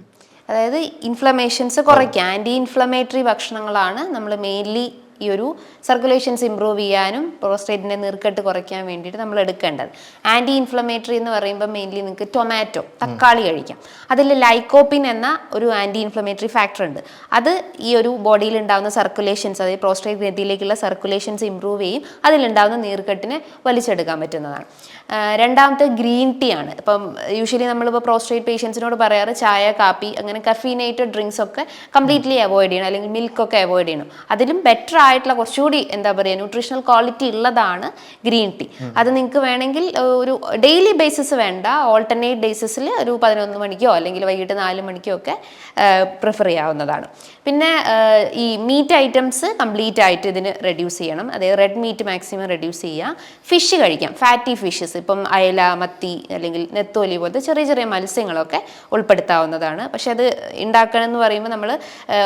അതായത് ഇൻഫ്ലമേഷൻസ് കുറയ്ക്കുക, ആൻറ്റി ഇൻഫ്ലമേറ്ററി ഭക്ഷണങ്ങളാണ് നമ്മൾ മെയിൻലി ഈ ഒരു സർക്കുലേഷൻസ് ഇമ്പ്രൂവ് ചെയ്യാനും പ്രോസ്റ്റേറ്റിൻ്റെ നീർക്കെട്ട് കുറയ്ക്കാൻ വേണ്ടിയിട്ട് നമ്മൾ എടുക്കേണ്ടത്. ആൻറ്റി ഇൻഫ്ലമേറ്ററി എന്ന് പറയുമ്പോൾ മെയിൻലി നിങ്ങൾക്ക് ടൊമാറ്റോ, തക്കാളി കഴിക്കാം. അതിൽ ലൈക്കോപ്പിൻ എന്ന ഒരു ആൻറ്റി ഇൻഫ്ലമേറ്ററി ഫാക്ടർ ഉണ്ട്. അത് ഈ ഒരു ബോഡിയിൽ ഉണ്ടാകുന്ന സർക്കുലേഷൻസ്, അതായത് പ്രോസ്റ്റേറ്റ് ഗ്രന്ഥിയിലേക്കുള്ള സർക്കുലേഷൻസ് ഇമ്പ്രൂവ് ചെയ്യും, അതിലുണ്ടാകുന്ന നീർക്കെട്ടിനെ വലിച്ചെടുക്കാൻ പറ്റുന്നതാണ്. രണ്ടാമത്തെ ഗ്രീൻ ടീ ആണ്. ഇപ്പം യൂഷ്വലി നമ്മളിപ്പോൾ പ്രോസ്റ്റേറ്റ് പേഷ്യൻസിനോട് പറയാറ് ചായ, കാപ്പി, അങ്ങനെ കഫീനേറ്റഡ് ഡ്രിങ്ക്സ് ഒക്കെ കംപ്ലീറ്റ്ലി അവോയ്ഡ് ചെയ്യണം, അല്ലെങ്കിൽ മിൽക്കൊക്കെ അവോയ്ഡ് ചെയ്യണം. അതിലും ബെറ്റർ ആയിട്ടുള്ള കുറച്ചുകൂടി എന്താ പറയുക ന്യൂട്രീഷണൽ ക്വാളിറ്റി ഉള്ളതാണ് ഗ്രീൻ ടീ. അത് നിങ്ങൾക്ക് വേണമെങ്കിൽ ഒരു ഡെയിലി ബേസിസ് വേണ്ട, ഓൾട്ടർനേറ്റ് ബേസിസിൽ ഒരു 11 മണിക്കോ അല്ലെങ്കിൽ വൈകിട്ട് 4 മണിക്കോ ഒക്കെ പ്രിഫർ ചെയ്യാവുന്നതാണ്. പിന്നെ ഈ മീറ്റ് ഐറ്റംസ് കംപ്ലീറ്റ് ആയിട്ട് ഇതിന് റെഡ്യൂസ് ചെയ്യണം. അതായത് റെഡ് മീറ്റ് മാക്സിമം റെഡ്യൂസ് ചെയ്യുക. ഫിഷ് കഴിക്കാം, ഫാറ്റി ഫിഷസ്, ഇപ്പം അയല, മത്തി അല്ലെങ്കിൽ നെത്തോലി പോലത്തെ ചെറിയ ചെറിയ മത്സ്യങ്ങളൊക്കെ ഉൾപ്പെടുത്താവുന്നതാണ്. പക്ഷെ അത് ഉണ്ടാക്കണം എന്ന് പറയുമ്പോൾ നമ്മൾ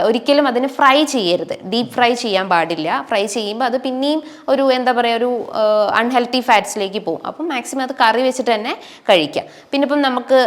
ഒരിക്കലും അതിന് ഫ്രൈ ചെയ്യരുത്, ഡീപ്പ് ഫ്രൈ ചെയ്യാൻ പാടില്ല. ഫ്രൈ ചെയ്യുമ്പോൾ അത് പിന്നെയും ഒരു എന്താ പറയുക ഒരു അൺഹെൽത്തി ഫാറ്റ്സിലേക്ക് പോകും. അപ്പം മാക്സിമം അത് കറി വെച്ചിട്ട് തന്നെ കഴിക്കാം. പിന്നെ ഇപ്പം നമുക്ക്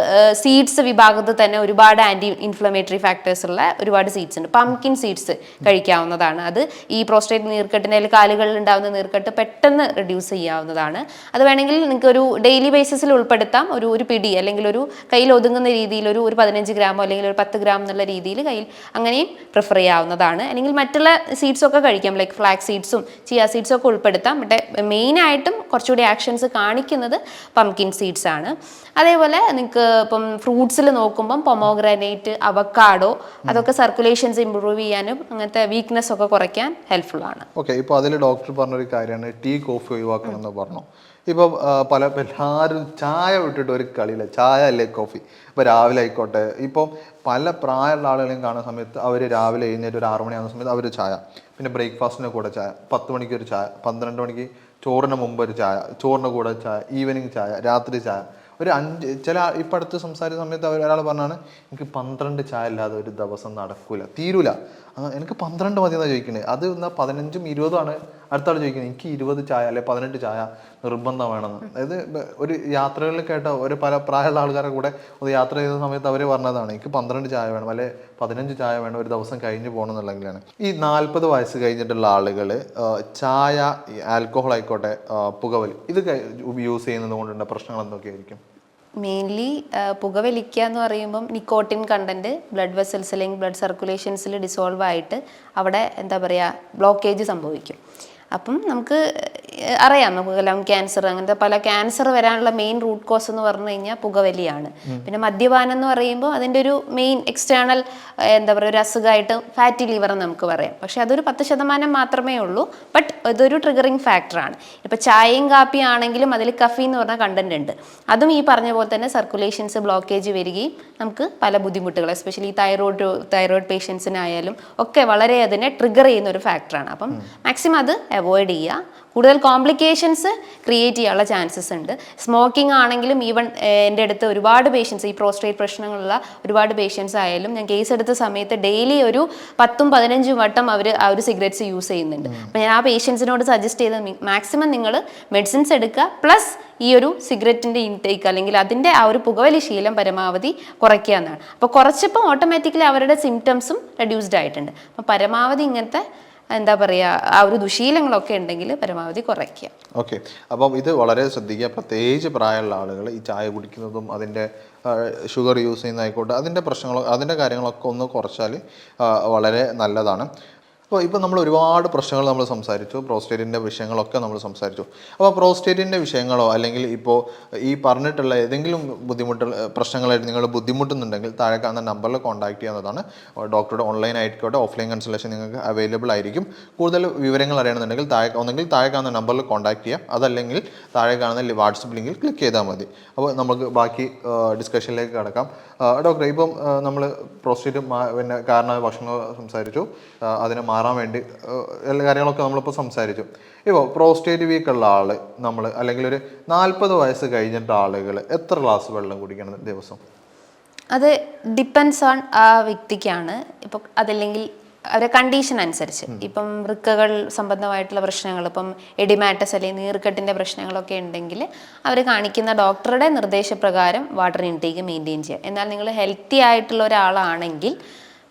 സീഡ്സ് വിഭാഗത്തിൽ തന്നെ ഒരുപാട് ആൻറ്റി ഇൻഫ്ലമേറ്ററി ഫാക്ടേഴ്സ് ഉള്ള ഒരുപാട് സീഡ്സ് ഉണ്ട്. പംകിൻ സീഡ്സ് കഴിക്കാവുന്നതാണ്. അത് ഈ പ്രോസ്റ്റേറ്റ് നീർക്കെട്ടിൻ്റെ കാലുകളിൽ ഉണ്ടാകുന്ന നീർക്കെട്ട് പെട്ടെന്ന് റിഡ്യൂസ് ചെയ്യാവുന്നതാണ്. അത് വേണമെങ്കിൽ നിങ്ങൾക്ക് ഒരു ഡെയിലി ബേസിസിൽ ഉൾപ്പെടുത്താം. ഒരു പിടി അല്ലെങ്കിൽ ഒരു കയ്യിൽ ഒതുങ്ങുന്ന രീതിയിൽ ഒരു 15 ഗ്രാമോ അല്ലെങ്കിൽ ഒരു 10 ഗ്രാം എന്നുള്ള രീതിയിൽ കയ്യിൽ അങ്ങനെയും പ്രിഫർ ചെയ്യാവുന്നതാണ്. അല്ലെങ്കിൽ മറ്റുള്ള സീഡ്സൊക്കെ കഴിക്കാം, ലൈക്ക് ഫ്ലാക്സ് സീഡ്സും ചിയ സീഡ്സും ഒക്കെ ഉൾപ്പെടുത്താം. പക്ഷേ മെയിനായിട്ടും കുറച്ചുകൂടി ആക്ഷൻസ് കാണിക്കുന്നത് പംകിൻ സീഡ്സ് ആണ്. അതേപോലെ നിങ്ങൾക്ക് ഇപ്പം ഫ്രൂട്ട്സിൽ നോക്കുമ്പം പൊമോഗ്രാനൈറ്റ്, അവക്കാഡോ, അതൊക്കെ സർക്കുലേഷൻസ് ഇമ്പ്രൂവ് ചെയ്യാനും അങ്ങനത്തെ വീക്ക്നെസ് ഒക്കെ കുറയ്ക്കാൻ ഹെൽപ്ഫുൾ ആണ്. ഓക്കെ, ഇപ്പോൾ അതിൽ ഡോക്ടർ പറഞ്ഞൊരു കാര്യമാണ് ടീ കോഫി ഒഴിവാക്കണം എന്ന് പറഞ്ഞു. ഇപ്പം എല്ലാവരും ചായ വിട്ടിട്ട് ഒരു കളിയില്ല, ചായ അല്ലേ കോഫി. ഇപ്പോൾ രാവിലെ ആയിക്കോട്ടെ, ഇപ്പം പല പ്രായമുള്ള ആളുകളെയും കാണുന്ന സമയത്ത് അവർ രാവിലെ എഴുന്നേറ്റ് ഒരു 6 മണിയാകുന്ന സമയത്ത് അവർ ചായ, പിന്നെ ബ്രേക്ക്ഫാസ്റ്റിൻ്റെ കൂടെ ചായ, 10 മണിക്ക് ഒരു ചായ, 12 മണിക്ക് ചോറിന് മുമ്പ് ഒരു ചായ, ചോറിൻ്റെ കൂടെ ചായ, ഈവനിങ് ചായ, രാത്രി ചായ, ഒരു 5 ചില ഇപ്പം അടുത്ത് സംസാരിച്ച സമയത്ത് ഒരാൾ പറഞ്ഞാണ് എനിക്ക് 12 ചായ ഇല്ലാതെ ഒരു ദിവസം നടക്കൂല, തീരൂല. എനിക്ക് 12 മതി എന്നാണ് ചോദിക്കുന്നത്. അത് എന്നാൽ 15ഉം 20ഉം ആണ് അടുത്ത ആൾ ചോദിക്കുന്നത്. എനിക്ക് 20 ചായ അല്ലെ 18 ചായ നിർബന്ധം വേണമെന്ന്. അതായത് ഒരു യാത്രകളിൽ കേട്ട ഒരു പല പ്രായമുള്ള ആൾക്കാരുടെ കൂടെ ഒരു യാത്ര ചെയ്ത സമയത്ത് അവർ പറഞ്ഞതാണ് എനിക്ക് 12 ചായ വേണം അല്ലെ 15 ചായ വേണം ഒരു ദിവസം കഴിഞ്ഞ് പോകണം എന്നുള്ളതിലാണ്. ഈ 40 വയസ്സ് കഴിഞ്ഞിട്ടുള്ള ആളുകൾ ചായ, ആൽക്കഹോൾ ആയിക്കോട്ടെ, പുകവലി ഇത് യൂസ് ചെയ്യുന്നത് കൊണ്ടുള്ള പ്രശ്നങ്ങൾ എന്തൊക്കെയായിരിക്കും? മെയിൻലി പുകവലിക്കുക എന്ന് പറയുമ്പം നിക്കോട്ടിൻ കണ്ടന്റ് ബ്ലഡ് വെസൽസ് അല്ലെങ്കിൽ ബ്ലഡ് സർക്കുലേഷൻസിൽ ഡിസോൾവ് ആയിട്ട് അവിടെ എന്താ പറയുക ബ്ലോക്കേജ് സംഭവിക്കും. അപ്പം നമുക്ക് അറിയാം, നമുക്ക് ലങ് ക്യാൻസർ അങ്ങനത്തെ പല ക്യാൻസർ വരാനുള്ള മെയിൻ റൂട്ട് കോസ് എന്ന് പറഞ്ഞു കഴിഞ്ഞാൽ പുകവലിയാണ്. പിന്നെ മദ്യപാനം എന്ന് പറയുമ്പോൾ അതിൻ്റെ ഒരു മെയിൻ എക്സ്റ്റേണൽ എന്താ പറയുക ഒരു അസുഖമായിട്ട് ഫാറ്റി ലിവർ എന്ന് നമുക്ക് പറയാം. പക്ഷെ അതൊരു 10% മാത്രമേ ഉള്ളൂ. ബട്ട് ഇതൊരു ട്രിഗറിങ് ഫാക്ടറാണ്. ഇപ്പോൾ ചായയും കാപ്പിയും ആണെങ്കിലും അതിൽ കഫീൻ എന്ന് പറഞ്ഞ കണ്ടന്റ് ഉണ്ട്. അതും ഈ പറഞ്ഞ പോലെ തന്നെ സർക്കുലേഷൻസ് ബ്ലോക്കേജ് വരികയും നമുക്ക് പല ബുദ്ധിമുട്ടുകൾ, എസ്പെഷ്യലി തൈറോയ്ഡ് പേഷ്യൻസിനായാലും ഒക്കെ വളരെ അതിനെ ട്രിഗർ ചെയ്യുന്ന ഒരു ഫാക്ടറാണ്. അപ്പം മാക്സിമം അത് അവോയ്ഡ് ചെയ്യുക. കൂടുതൽ കോംപ്ലിക്കേഷൻസ് ക്രിയേറ്റ് ചെയ്യാനുള്ള ചാൻസസ് ഉണ്ട്. സ്മോക്കിംഗ് ആണെങ്കിലും ഈവൻ എൻ്റെ അടുത്ത് ഒരുപാട് പേഷ്യൻസ് ഈ പ്രോസ്റ്റേറ്റ് പ്രശ്നങ്ങളുള്ള ഒരുപാട് പേഷ്യൻസ് ആയാലും ഞാൻ കേസ് എടുത്ത സമയത്ത് ഡെയിലി ഒരു 10-15 വട്ടം അവർ ആ ഒരു സിഗരറ്റ്സ് യൂസ് ചെയ്യുന്നുണ്ട്. അപ്പോൾ ഞാൻ ആ പേഷ്യൻസിനോട് സജസ്റ്റ് ചെയ്ത് മാക്സിമം നിങ്ങൾ മെഡിസിൻസ് എടുക്കുക, പ്ലസ് ഈ ഒരു സിഗരറ്റിൻ്റെ ഇൻടേക്ക് അല്ലെങ്കിൽ അതിൻ്റെ ആ ഒരു പുകവലി ശീലം പരമാവധി കുറയ്ക്കുക എന്നാണ്. അപ്പോൾ കുറച്ചപ്പോൾ ഓട്ടോമാറ്റിക്കലി അവരുടെ സിംറ്റംസും റെഡ്യൂസ്ഡ് ആയിട്ടുണ്ട്. അപ്പോൾ പരമാവധി ഇങ്ങനത്തെ എന്താ പറയുക ആ ഒരു ദുശീലങ്ങളൊക്കെ ഉണ്ടെങ്കിൽ പരമാവധി കുറയ്ക്കുക. ഓക്കെ, അപ്പം ഇത് വളരെ ശ്രദ്ധിക്കുക. പ്രത്യേകിച്ച് പ്രായമുള്ള ആളുകൾ ഈ ചായ കുടിക്കുന്നതും അതിൻ്റെ ഷുഗർ യൂസ് ചെയ്യുന്നതായിക്കോട്ടെ അതിൻ്റെ പ്രശ്നങ്ങളോ അതിൻ്റെ കാര്യങ്ങളൊക്കെ ഒന്ന് കുറച്ചാൽ വളരെ നല്ലതാണ്. അപ്പോൾ ഇപ്പോൾ നമ്മൾ ഒരുപാട് പ്രശ്നങ്ങൾ നമ്മൾ സംസാരിച്ചു, പ്രോസ്റ്റേറ്റിൻ്റെ വിഷയങ്ങളൊക്കെ നമ്മൾ സംസാരിച്ചു. അപ്പോൾ പ്രോസ്റ്റേറ്റിൻ്റെ വിഷയങ്ങളോ അല്ലെങ്കിൽ ഇപ്പോൾ ഈ പറഞ്ഞിട്ടുള്ള ഏതെങ്കിലും പ്രശ്നങ്ങളായിട്ട് നിങ്ങൾ ബുദ്ധിമുട്ടുന്നുണ്ടെങ്കിൽ താഴെ കാണുന്ന നമ്പറിൽ കോൺടാക്ട് ചെയ്യാവുന്നതാണ്. ഡോക്ടറുടെ ഓൺലൈൻ ആയിക്കോട്ടെ ഓഫ്ലൈൻ കൺസൾട്ടേഷൻ നിങ്ങൾക്ക് അവൈലബിൾ ആയിരിക്കും. കൂടുതൽ വിവരങ്ങൾ അറിയണമെന്നുണ്ടെങ്കിൽ താഴെ കാണുന്ന നമ്പറിൽ കോൺടാക്ട് ചെയ്യാം, അതല്ലെങ്കിൽ താഴെ കാണുന്ന വാട്സപ്പ് ലിങ്കിൽ ക്ലിക്ക് ചെയ്താൽ മതി. അപ്പോൾ നമുക്ക് ബാക്കി ഡിസ്കഷനിലേക്ക് കടക്കാം. ഡോക്ടറെ, ഇപ്പം നമ്മൾ പ്രോസ്റ്റേറ്റ് പിന്നെ കാരണമായ ഭക്ഷണം സംസാരിച്ചു, അതിനെ മാറാൻ വേണ്ടി എല്ലാ കാര്യങ്ങളൊക്കെ നമ്മളിപ്പോൾ സംസാരിച്ചു. ഇപ്പോൾ പ്രോസ്റ്റേറ്റ് വീക്കുള്ള ആൾ നമ്മൾ അല്ലെങ്കിൽ ഒരു 40 വയസ്സ് കഴിഞ്ഞിട്ട് ആളുകൾ എത്ര ഗ്ലാസ് വെള്ളം കുടിക്കണം ദിവസം? അത് ഡിപ്പെൻസ് ഓൺ ആ വ്യക്തിക്കാണ്. ഇപ്പം അതല്ലെങ്കിൽ അവരുടെ കണ്ടീഷൻ അനുസരിച്ച്. ഇപ്പം വൃക്കകൾ സംബന്ധമായിട്ടുള്ള പ്രശ്നങ്ങൾ, ഇപ്പം എഡിമാറ്റസ് അല്ലെങ്കിൽ നീർക്കെട്ടിൻ്റെ പ്രശ്നങ്ങളൊക്കെ ഉണ്ടെങ്കിൽ അവർ കാണിക്കുന്ന ഡോക്ടറുടെ നിർദ്ദേശപ്രകാരം വാട്ടർ ഇൻടേക്ക് മെയിൻറ്റെയിൻ ചെയ്യുക. എന്നാൽ നിങ്ങൾ ഹെൽത്തി ആയിട്ടുള്ള ഒരാളാണെങ്കിൽ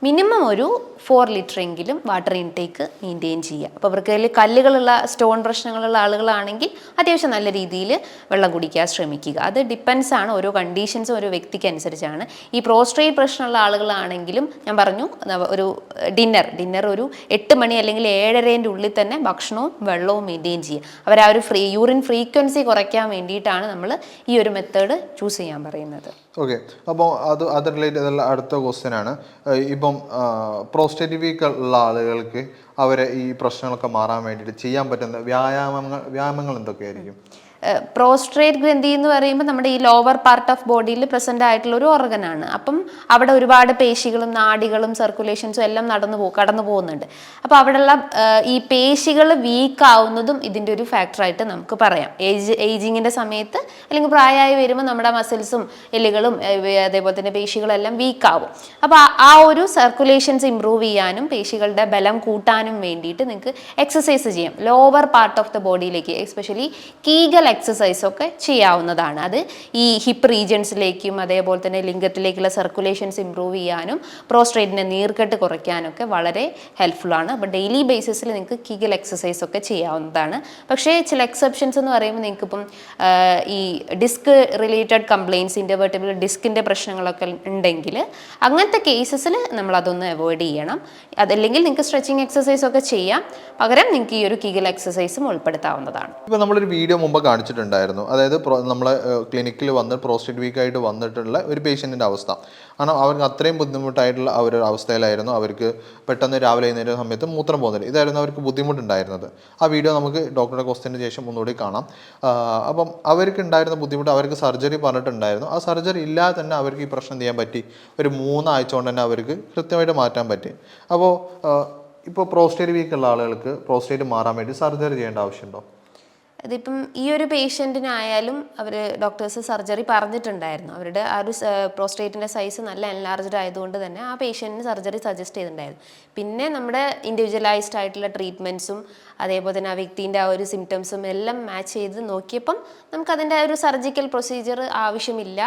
മിനിമം ഒരു 4 ലിറ്ററെങ്കിലും വാട്ടർ ഇൻടേക്ക് മെയിൻറ്റെയിൻ ചെയ്യുക. അപ്പോൾ വൃക്കയിൽ കല്ലുകളുള്ള സ്റ്റോൺ പ്രശ്നങ്ങളുള്ള ആളുകളാണെങ്കിൽ അത്യാവശ്യം നല്ല രീതിയിൽ വെള്ളം കുടിക്കാൻ ശ്രമിക്കുക. അത് ഡിപ്പെൻസ് ആണ്, ഓരോ കണ്ടീഷൻസും ഓരോ വ്യക്തിക്ക് അനുസരിച്ചാണ്. ഈ പ്രോസ്റ്റേറ്റ് പ്രശ്നമുള്ള ആളുകളാണെങ്കിലും ഞാൻ പറഞ്ഞു ഒരു ഡിന്നർ ഒരു 8 മണി അല്ലെങ്കിൽ 7:30 ഉള്ളിൽ തന്നെ ഭക്ഷണവും വെള്ളവും മെയിൻറ്റെയിൻ ചെയ്യുക. അവർ ആ ഒരു യൂറിൻ ഫ്രീക്വൻസി കുറയ്ക്കാൻ വേണ്ടിയിട്ടാണ് നമ്മൾ ഈ ഒരു മെത്തേഡ് ചൂസ് ചെയ്യാൻ പറയുന്നത്. ഓക്കെ, അപ്പോൾ അത് റിലേറ്റ് ചെയ്തുള്ള അടുത്ത ക്വസ്റ്റ്യൻ ആണ്. ഇപ്പം പ്രോസ്റ്റേറ്റ് വീക്ക് ഉള്ള ആളുകൾക്ക് അവരെ ഈ പ്രശ്നങ്ങളൊക്കെ മാറാൻ വേണ്ടിയിട്ട് ചെയ്യാൻ പറ്റുന്ന വ്യായാമങ്ങൾ എന്തൊക്കെയായിരിക്കും? പ്രോസ്ട്രേറ്റ് ഗ്രന്ഥി എന്ന് പറയുമ്പോൾ നമ്മുടെ ഈ ലോവർ പാർട്ട് ഓഫ് ബോഡിയിൽ പ്രസന്റ് ആയിട്ടുള്ള ഒരു ഓർഗനാണ്. അപ്പം അവിടെ ഒരുപാട് പേശികളും നാഡികളും സർക്കുലേഷൻസും എല്ലാം കടന്നു പോകുന്നുണ്ട്. അപ്പോൾ അവിടെയുള്ള ഈ പേശികൾ വീക്ക് ആവുന്നതും ഇതിൻ്റെ ഒരു ഫാക്ടറായിട്ട് നമുക്ക് പറയാം. ഏജിങ്ങിൻ്റെ സമയത്ത് അല്ലെങ്കിൽ പ്രായമായി വരുമ്പോൾ നമ്മുടെ മസിൽസും എല്ലുകളും അതേപോലെ തന്നെ പേശികളെല്ലാം വീക്ക് ആവും. അപ്പോൾ ആ ഒരു സർക്കുലേഷൻസ് ഇമ്പ്രൂവ് ചെയ്യാനും പേശികളുടെ ബലം കൂട്ടാനും വേണ്ടിയിട്ട് നിങ്ങൾക്ക് എക്സസൈസ് ചെയ്യാം. ലോവർ പാർട്ട് ഓഫ് ദ ബോഡിയിലേക്ക് എസ്പെഷ്യലി കീഗൽ എക്സസൈസ് ഒക്കെ ചെയ്യാവുന്നതാണ്. അത് ഈ ഹിപ്പ് റീജിയൻസിലേക്കും അതേപോലെ തന്നെ ലിംഗത്തിലേക്കുള്ള സർക്കുലേഷൻസ് ഇമ്പ്രൂവ് ചെയ്യാനും പ്രോസ്ട്രേറ്റിൻ്റെ നീർക്കെട്ട് കുറയ്ക്കാനൊക്കെ വളരെ ഹെൽപ്ഫുൾ ആണ്. അപ്പോൾ ഡെയിലി ബേസിസിൽ നിങ്ങൾക്ക് കീഗൽ എക്സസൈസ് ഒക്കെ ചെയ്യാവുന്നതാണ്. പക്ഷേ ചില എക്സെപ്ഷൻസ് എന്ന് പറയുമ്പോൾ നിങ്ങൾക്കിപ്പം ഈ ഡിസ്ക് റിലേറ്റഡ് കംപ്ലയിൻസിൻ്റെ വെർട്ടിബിൾ ഡിസ്കിൻ്റെ പ്രശ്നങ്ങളൊക്കെ ഉണ്ടെങ്കിൽ അങ്ങനത്തെ കേസസിൽ നമ്മളതൊന്ന് അവോയ്ഡ് ചെയ്യണം. അതല്ലെങ്കിൽ നിങ്ങൾക്ക് സ്ട്രെച്ചിങ് എക്സസൈസ് ഒക്കെ ചെയ്യാം. പകരം നിങ്ങൾക്ക് ഈ ഒരു കീഗൽ എക്സസൈസും ഉൾപ്പെടുത്താവുന്നതാണ്. ഇപ്പോൾ നമ്മളൊരു വീഡിയോ മുമ്പ് കാണിച്ചിട്ടുണ്ടായിരുന്നു. അതായത് നമ്മളെ ക്ലിനിക്കിൽ വന്ന് പ്രോസ്റ്റേറ്റ് വീക്കായിട്ട് വന്നിട്ടുള്ള ഒരു പേഷ്യൻറ്റിൻ്റെ അവസ്ഥ. കാരണം അവർക്ക് അത്രയും ബുദ്ധിമുട്ടായിട്ടുള്ള ഒരു അവസ്ഥയിലായിരുന്നു. അവർക്ക് പെട്ടെന്ന് രാവിലെ എഴുന്നേറ്റ സമയത്ത് മൂത്രം പോകുന്നില്ല. ഇതായിരുന്നു അവർക്ക് ബുദ്ധിമുട്ടുണ്ടായിരുന്നത്. ആ വീഡിയോ നമുക്ക് ഡോക്ടറുടെ ക്വസ്റ്റ്യന് ശേഷം ഒന്നുകൂടി കാണാം. അപ്പം അവർക്ക് ഉണ്ടായിരുന്ന ബുദ്ധിമുട്ട് അവർക്ക് സർജറി പറഞ്ഞിട്ടുണ്ടായിരുന്നു. ആ സർജറി ഇല്ലാതെ തന്നെ അവർക്ക് ഈ പ്രശ്നം ചെയ്യാൻ പറ്റി. ഒരു 3 ആഴ്ച കൊണ്ട് തന്നെ അവർക്ക് കൃത്യമായിട്ട് മാറ്റാൻ പറ്റി. അപ്പോൾ ഇപ്പോൾ പ്രോസ്റ്റേറ്റ് വീക്കുള്ള ആളുകൾക്ക് പ്രോസ്റ്റേറ്റ് മാറാൻ വേണ്ടി സർജറി ചെയ്യേണ്ട ആവശ്യമുണ്ടോ? അതിപ്പം ഈ ഒരു പേഷ്യൻറ്റിനായാലും അവർ ഡോക്ടേഴ്സ് സർജറി പറഞ്ഞിട്ടുണ്ടായിരുന്നു. അവരുടെ ആ ഒരു പ്രോസ്റ്റേറ്റിൻ്റെ സൈസ് നല്ല എൻലാർജ്ഡ് ആയതുകൊണ്ട് തന്നെ ആ പേഷ്യൻറ്റിന് സർജറി സജസ്റ്റ് ചെയ്തിട്ടുണ്ടായിരുന്നു. പിന്നെ നമ്മുടെ ഇൻഡിവിജ്വലൈസ്ഡ് ആയിട്ടുള്ള ട്രീറ്റ്മെൻറ്റ്സും അതേപോലെ തന്നെ ആ വ്യക്തിൻ്റെ ആ ഒരു സിംറ്റംസും എല്ലാം മാച്ച് ചെയ്ത് നോക്കിയപ്പം നമുക്കതിൻ്റെ ആ ഒരു സർജിക്കൽ പ്രൊസീജിയർ ആവശ്യമില്ല.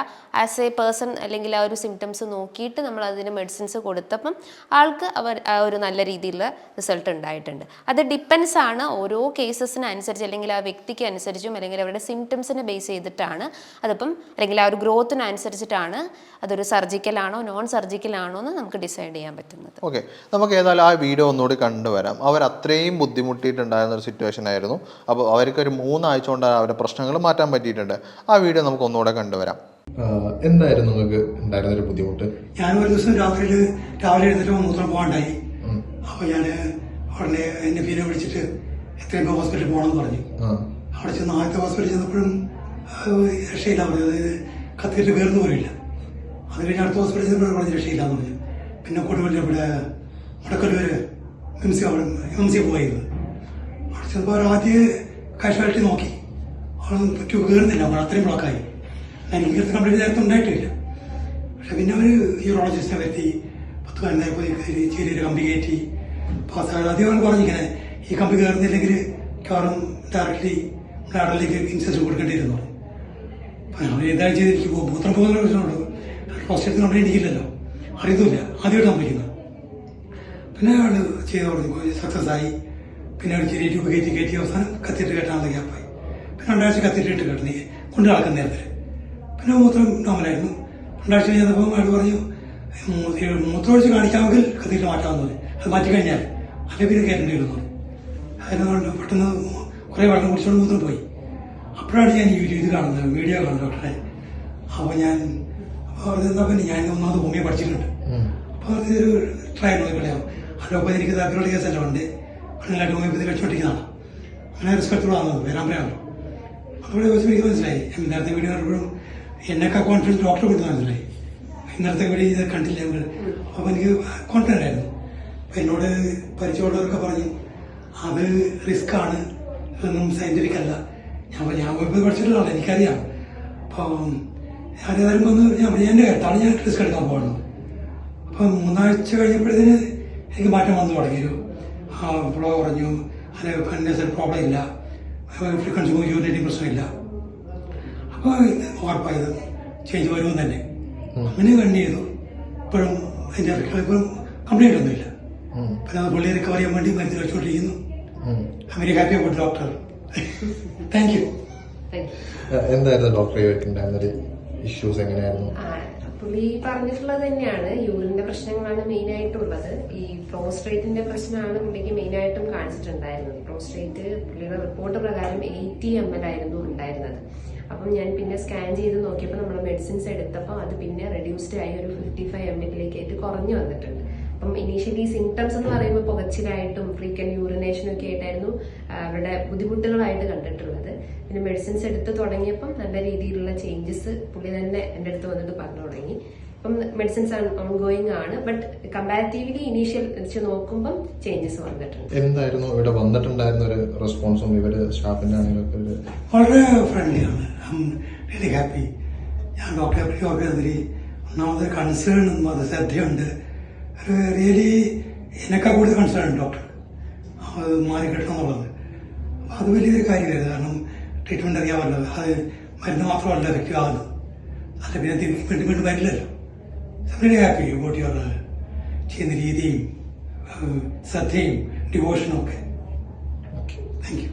ആസ് എ പേഴ്സൺ അല്ലെങ്കിൽ ആ ഒരു സിംറ്റംസ് നോക്കിയിട്ട് നമ്മൾ അതിന് മെഡിസിൻസ് കൊടുത്തപ്പം ആൾക്ക് ആ ഒരു നല്ല രീതിയിലുള്ള റിസൾട്ട് ഉണ്ടായിട്ടുണ്ട്. അത് ഡിപ്പെൻസ് ആണ് ഓരോ കേസസിനനുസരിച്ച് അല്ലെങ്കിൽ ആ വ്യക്തിക്ക് അനുസരിച്ചും അല്ലെങ്കിൽ അവരുടെ സിംറ്റംസിനെ ബേസ് ചെയ്തിട്ടാണ് അതിപ്പം അല്ലെങ്കിൽ ആ ഒരു ഗ്രോത്തിനനുസരിച്ചിട്ടാണ് അതൊരു സർജിക്കലാണോ നോൺ സർജിക്കലാണോ എന്ന് നമുക്ക് ഡിസൈഡ് ചെയ്യാൻ പറ്റുന്നത്. ഓക്കെ, നമുക്ക് ഏതായാലും ആ വീഡിയോ ഒന്നുകൂടി കണ്ടുവരാം. അവർ അത്രയും ബുദ്ധിമുട്ടിയിട്ടുണ്ടായിരുന്ന ഒരു സിറ്റുവേഷൻ ആയിരുന്നു. അപ്പോൾ അവർക്കൊരു 3 ആഴ്ച കൊണ്ട് അവരുടെ പ്രശ്നങ്ങൾ മാറ്റാൻ പറ്റിയിട്ടുണ്ട്. ആ വീഡിയോ നമുക്ക് ഒന്നുകൂടെ കണ്ടുവരാം. എന്തായിരുന്നു നിങ്ങൾക്ക് ഉണ്ടായിരുന്നൊരു ബുദ്ധിമുട്ട്? ഞാൻ ഒരു ദിവസം രാവിലെ എഴുന്നേറ്റ് മൂത്രം പോകാണ്ടായി. അപ്പോൾ ഞാൻ ഉടനെ എൻ്റെ ഫീനെ വിളിച്ചിട്ട് എത്രയും ഹോസ്പിറ്റലിൽ പോകണമെന്ന് പറഞ്ഞു. അവിടെ ചെന്ന് ആദ്യത്തെ ഹോസ്പിറ്റലിൽ ചെന്നപ്പോഴും രക്ഷയില്ല പറഞ്ഞു. അതായത് കത്തിയിട്ട് കയറുന്ന പോലില്ല. അത് കഴിഞ്ഞ് അടുത്ത ഹോസ്പിറ്റലിൽ ചെന്നപ്പോഴും പറഞ്ഞ് രക്ഷയില്ലാന്ന് പറഞ്ഞു. പിന്നെ കൊടുവല്ല ഇവിടെ മുടക്കല്ലൂര് എംസി പോയത്. അവിടെ ചെന്നപ്പോൾ അവർ ആദ്യം കാഷ്വാലിറ്റി നോക്കി. അവിടെ പറ്റൂ കയറുന്നില്ല. അപ്പോൾ അത്രയും ബ്ലോക്കായി. എനിക്ക് ഇങ്ങനത്തെ കംപ്ലൈൻറ്റ് നേരത്തെ ഉണ്ടായിട്ടില്ല. പക്ഷെ പിന്നെ അവർ യൂറോളജിസ്റ്റിനെ വരുത്തി 10-15 ചെറിയൊരു കമ്പി കയറ്റി പാസ്സായത്. ആദ്യം പറഞ്ഞിങ്ങനെ ഈ കമ്പി കയറുന്നില്ലെങ്കിൽ മിക്കവാറും ഡയറക്റ്റ്ലി ബ്ലാഡറിലേക്ക് ഇൻസെഷൻ കൊടുക്കേണ്ടിയിരുന്നു. അപ്പം അവർ എന്തായാലും ചെയ്ത് എനിക്ക് മൂത്രം പോകുന്ന പ്രശ്നമുണ്ട്. പ്രോസ്റ്റേറ്റ് കംപ്ലൈൻറ്റ് എനിക്കില്ലല്ലോ, അറിയത്തുമില്ല, ആദ്യമായിട്ട് സംഭവിക്കുന്നത്. പിന്നെ അയാൾ ചെയ്ത് കൊടുത്തു, സക്സസ് ആയി. പിന്നെ ഒരു ചെറിയ ട്യൂബ് കയറ്റി അവസാനം കത്തിയിട്ട് കെട്ടാനുള്ള ഗ്യാപ്പായി. പിന്നെ 2 ആഴ്ച കത്തിയിട്ട് കെട്ടുന്നേ കൊണ്ട് നടക്കുന്ന നേരത്തിൽ. പിന്നെ മൂത്രം നോർമലായിരുന്നു. 2 ആഴ്ച കഴിഞ്ഞപ്പോൾ അയാൾ പറഞ്ഞു മൂത്രമൊഴിച്ച് കാണിക്കാമെങ്കിൽ കത്തിയിട്ട് മാറ്റാമെന്ന് പറഞ്ഞു. അത് മാറ്റിക്കഴിഞ്ഞാൽ അല്ലെങ്കിൽ പിന്നെ കയറ്റേണ്ടി വരുന്നു. അതിനുകൊണ്ട് പെട്ടെന്ന് കുറേ വെള്ളം കുടിച്ചോണ്ട് മൂത്രം പോയി. അപ്പോഴാണ് ഞാൻ ഇത് കാണുന്നത്, വീഡിയോ കാണുന്നത് ഡോക്ടറെ. അപ്പോൾ ഞാൻ പറഞ്ഞാൽ പിന്നെ ഞാൻ ഒന്നാമത് ഹോമിയോ പഠിച്ചിട്ടുണ്ട്. അപ്പോൾ ഇതൊരു ട്രയൽ നോക്കിക്കളയാം. അലോപ്പതി എനിക്ക് താല്പര്യമുള്ള കേസല്ല ഉണ്ട്. നല്ലതായിട്ട് ഹോമിയോപ്പതി വെച്ചോട്ടിക്കുന്നതാണ്. അങ്ങനെ റിസ്ക് എടുത്തോളം വന്നത് വരാമ്പരാണല്ലോ. അതോടെ ചോദിച്ചപ്പോൾ എനിക്ക് മനസ്സിലായി. നേരത്തെ വീഡിയോ കണ്ടപ്പോഴും എന്നൊക്കെ കോൺഫിഡൻസ് ഡോക്ടറെ കൊടുത്ത് മനസ്സിലായി. ഇന്നലത്തെ വീഡിയോ ഇത് കണ്ടില്ല. അപ്പോൾ എനിക്ക് കോൺഫിഡൻ്റ് ആയിരുന്നു. അപ്പം എന്നോട് പരിചയമുള്ളവരൊക്കെ പറഞ്ഞു അത് റിസ്ക് ആണ്, ഇതൊന്നും സയന്റിഫിക് അല്ല. ഞാൻ ഹോമിയോപ്പതി പഠിച്ചിട്ടുള്ളതാണ്, എനിക്കറിയാം. അപ്പം ഞാനേതായാലും എൻ്റെ കേട്ടാണ് ഞാൻ റിസ്ക് എടുക്കാൻ പോകുന്നത്. അപ്പം 3 ആഴ്ച കഴിഞ്ഞപ്പോഴത്തേന് എനിക്ക് മാറ്റം വന്നു തുടങ്ങിയൊരു ഫ്ലോ കുറഞ്ഞു. അതിന് ഫിറ്റ്നസ് പ്രോബ്ലം ഇല്ല, ഫ്രീക്വൻസി യൂറിനേറ്റിംഗ് പ്രശ്നമില്ല. അപ്പോൾ ഉറപ്പായത് ചേഞ്ച് വരുമെന്ന് തന്നെ അങ്ങനെ കണ്ണി ചെയ്തു. ഇപ്പോഴും അതിൻ്റെ ഇപ്പോഴും കംപ്ലൈൻ്റ് ഒന്നുമില്ല. പിന്നെ അത് പുള്ളി റിക്കവർ ചെയ്യാൻ വേണ്ടി മരുന്ന് വെച്ചുകൊണ്ടിരിക്കുന്നു. Very happy about doctor. Thank you. എന്തായിരുന്നു ഡോക്ടറെ ഇഷ്യൂസ് എങ്ങനെയായിരുന്നു? പുള്ളി പറഞ്ഞിട്ടുള്ളത് തന്നെയാണ്. യൂറിന്റെ പ്രശ്നങ്ങളാണ് മെയിൻ ആയിട്ടുള്ളത്. ഈ പ്രോസ്ട്രേറ്റിന്റെ പ്രശ്നമാണ് പുള്ളിക്ക് മെയിൻ ആയിട്ടും കാണിച്ചിട്ടുണ്ടായിരുന്നത്. പ്രോസ്ട്രേറ്റ് പുള്ളിയുടെ റിപ്പോർട്ട് പ്രകാരം 80 ml ആയിരുന്നു ഉണ്ടായിരുന്നത്. അപ്പം ഞാൻ പിന്നെ സ്കാൻ ചെയ്ത് നോക്കിയപ്പോൾ നമ്മൾ മെഡിസിൻസ് എടുത്തപ്പോൾ അത് പിന്നെ റെഡ്യൂസ്ഡ് ആയി ഒരു 55 ml ആയിട്ട് കുറഞ്ഞു വന്നിട്ടുണ്ട്. അപ്പം ഇനീഷ്യലി സിംറ്റംസ് എന്ന് പറയുമ്പോൾ പുകച്ചിലായിട്ടും ഫ്രീക്വന്റ് യൂറിനേഷനും ഒക്കെ ആയിട്ടായിരുന്നു അവരുടെ ബുദ്ധിമുട്ടുകളായിട്ട് കണ്ടിട്ടുള്ളത്. പിന്നെ മെഡിസിൻസ് എടുത്ത് തുടങ്ങിയപ്പം നല്ല രീതിയിലുള്ള ചേഞ്ചസ് പുള്ളി തന്നെ എൻ്റെ അടുത്ത് വന്നിട്ട് പറഞ്ഞു തുടങ്ങി. ഇപ്പം മെഡിസിൻസ് ഓൺഗോയിങ് ആണ്, ബട്ട് കമ്പാരിറ്റീവ്ലി ഇനീഷ്യൽ വെച്ച് നോക്കുമ്പോൾ ചേഞ്ചസ് വന്നിട്ടുണ്ട്. എന്തായിരുന്നു ഇവിടെ വന്നിട്ടുണ്ടായിരുന്ന ഒരു റെസ്പോൺസും ഇവര് സ്റ്റാഫിന്റെ ആണെങ്കിലും വളരെ ഫ്രണ്ട്ലിയാണ്. I'm really happy. ഞാൻ ഡോക്ടറെ പറ്റി ഒന്നാമത് കൺസേൺ അത് ശ്രദ്ധയുണ്ട്. റിയലി എന്നെക്കാൾ കൂടുതൽ കൺസേൺ ഉണ്ട് ഡോക്ടർ അത് മാറിക്കിട്ടണം എന്നുള്ളത്. അത് വലിയൊരു കാര്യമായിരുന്നു. കാരണം ട്രീറ്റ്മെന്റ് അറിയാമല്ലോ, അത് മരുന്ന് മാത്രമല്ല എഫക്റ്റീവ് ആകുന്നത്, അല്ല പിന്നെ വീണ്ടും വീണ്ടും വരില്ലല്ലോ. റിയലി ഹാപ്പി അബൌട്ട് യുവർ ചെയ്യുന്ന രീതിയും ശ്രദ്ധയും ഡിവോഷനും ഒക്കെ. Thank you.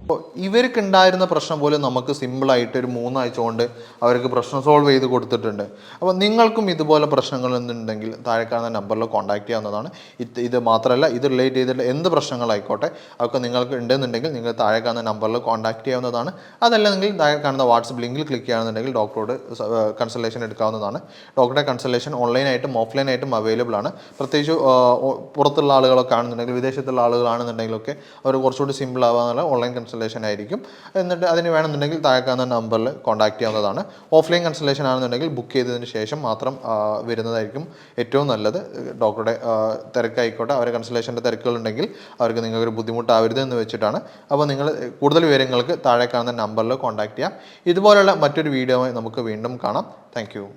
അപ്പോൾ ഇവർക്ക് ഉണ്ടായിരുന്ന പ്രശ്നം പോലും നമുക്ക് സിമ്പിളായിട്ട് ഒരു 3 ആഴ്ച കൊണ്ട് അവർക്ക് പ്രശ്നം സോൾവ് ചെയ്ത് കൊടുത്തിട്ടുണ്ട്. അപ്പോൾ നിങ്ങൾക്കും ഇതുപോലെ പ്രശ്നങ്ങൾ എന്തുണ്ടെങ്കിൽ താഴെ കാണുന്ന നമ്പറിൽ കോൺടാക്ട് ചെയ്യാവുന്നതാണ്. ഇത് മാത്രമല്ല, ഇത് റിലേറ്റ് ചെയ്തിട്ടുള്ള എന്ത് പ്രശ്നങ്ങളായിക്കോട്ടെ അതൊക്കെ നിങ്ങൾക്ക് ഉണ്ടെന്നുണ്ടെങ്കിൽ നിങ്ങൾ താഴെ കാണുന്ന നമ്പറിൽ കോൺടാക്ട് ചെയ്യാവുന്നതാണ്. അതല്ലെങ്കിൽ താഴെ കാണുന്ന വാട്സപ്പ് ലിങ്കിൽ ക്ലിക്ക് ചെയ്യുകയാണെന്നുണ്ടെങ്കിൽ ഡോക്ടറോട് കൺസൾട്ടേഷൻ എടുക്കാവുന്നതാണ്. ഡോക്ടറുടെ കൺസൾട്ടേഷൻ ഓൺലൈനായിട്ടും ഓഫ്ലൈനായിട്ടും അവൈലബിൾ ആണ്. പ്രത്യേകിച്ച് പുറത്തുള്ള ആളുകളൊക്കെ ആണെന്നുണ്ടെങ്കിൽ, വിദേശത്തുള്ള ആളുകളാണെന്നുണ്ടെങ്കിലൊക്കെ അവർ കുറച്ചുകൂടി സിമ്പിൾ ആവാന്നുള്ള ഓൺലൈൻ കൺസൾട്ടേഷൻ ആയിരിക്കും. എന്നിട്ട് അതിന് വേണമെന്നുണ്ടെങ്കിൽ താഴെ കാണുന്ന നമ്പറിൽ കോൺടാക്ട് ചെയ്യാവുന്നതാണ്. ഓഫ്ലൈൻ കൺസൾട്ടേഷൻ ആണെന്നുണ്ടെങ്കിൽ ബുക്ക് ചെയ്തതിന് ശേഷം മാത്രം വരുന്നതായിരിക്കും ഏറ്റവും നല്ലത്. ഡോക്ടറുടെ തിരക്കായിക്കോട്ടെ, അവരെ കൺസൾട്ടേഷൻ്റെ തിരക്കുകളുണ്ടെങ്കിൽ അവർക്ക് നിങ്ങൾക്കൊരു ബുദ്ധിമുട്ടാവരുത് എന്ന് വെച്ചിട്ടാണ്. അപ്പോൾ നിങ്ങൾ കൂടുതൽ വിവരങ്ങൾക്ക് താഴെ കാണുന്ന നമ്പറിൽ കോൺടാക്ട് ചെയ്യാം. ഇതുപോലുള്ള മറ്റൊരു വീഡിയോയുമായി നമുക്ക് വീണ്ടും കാണാം. Thank you.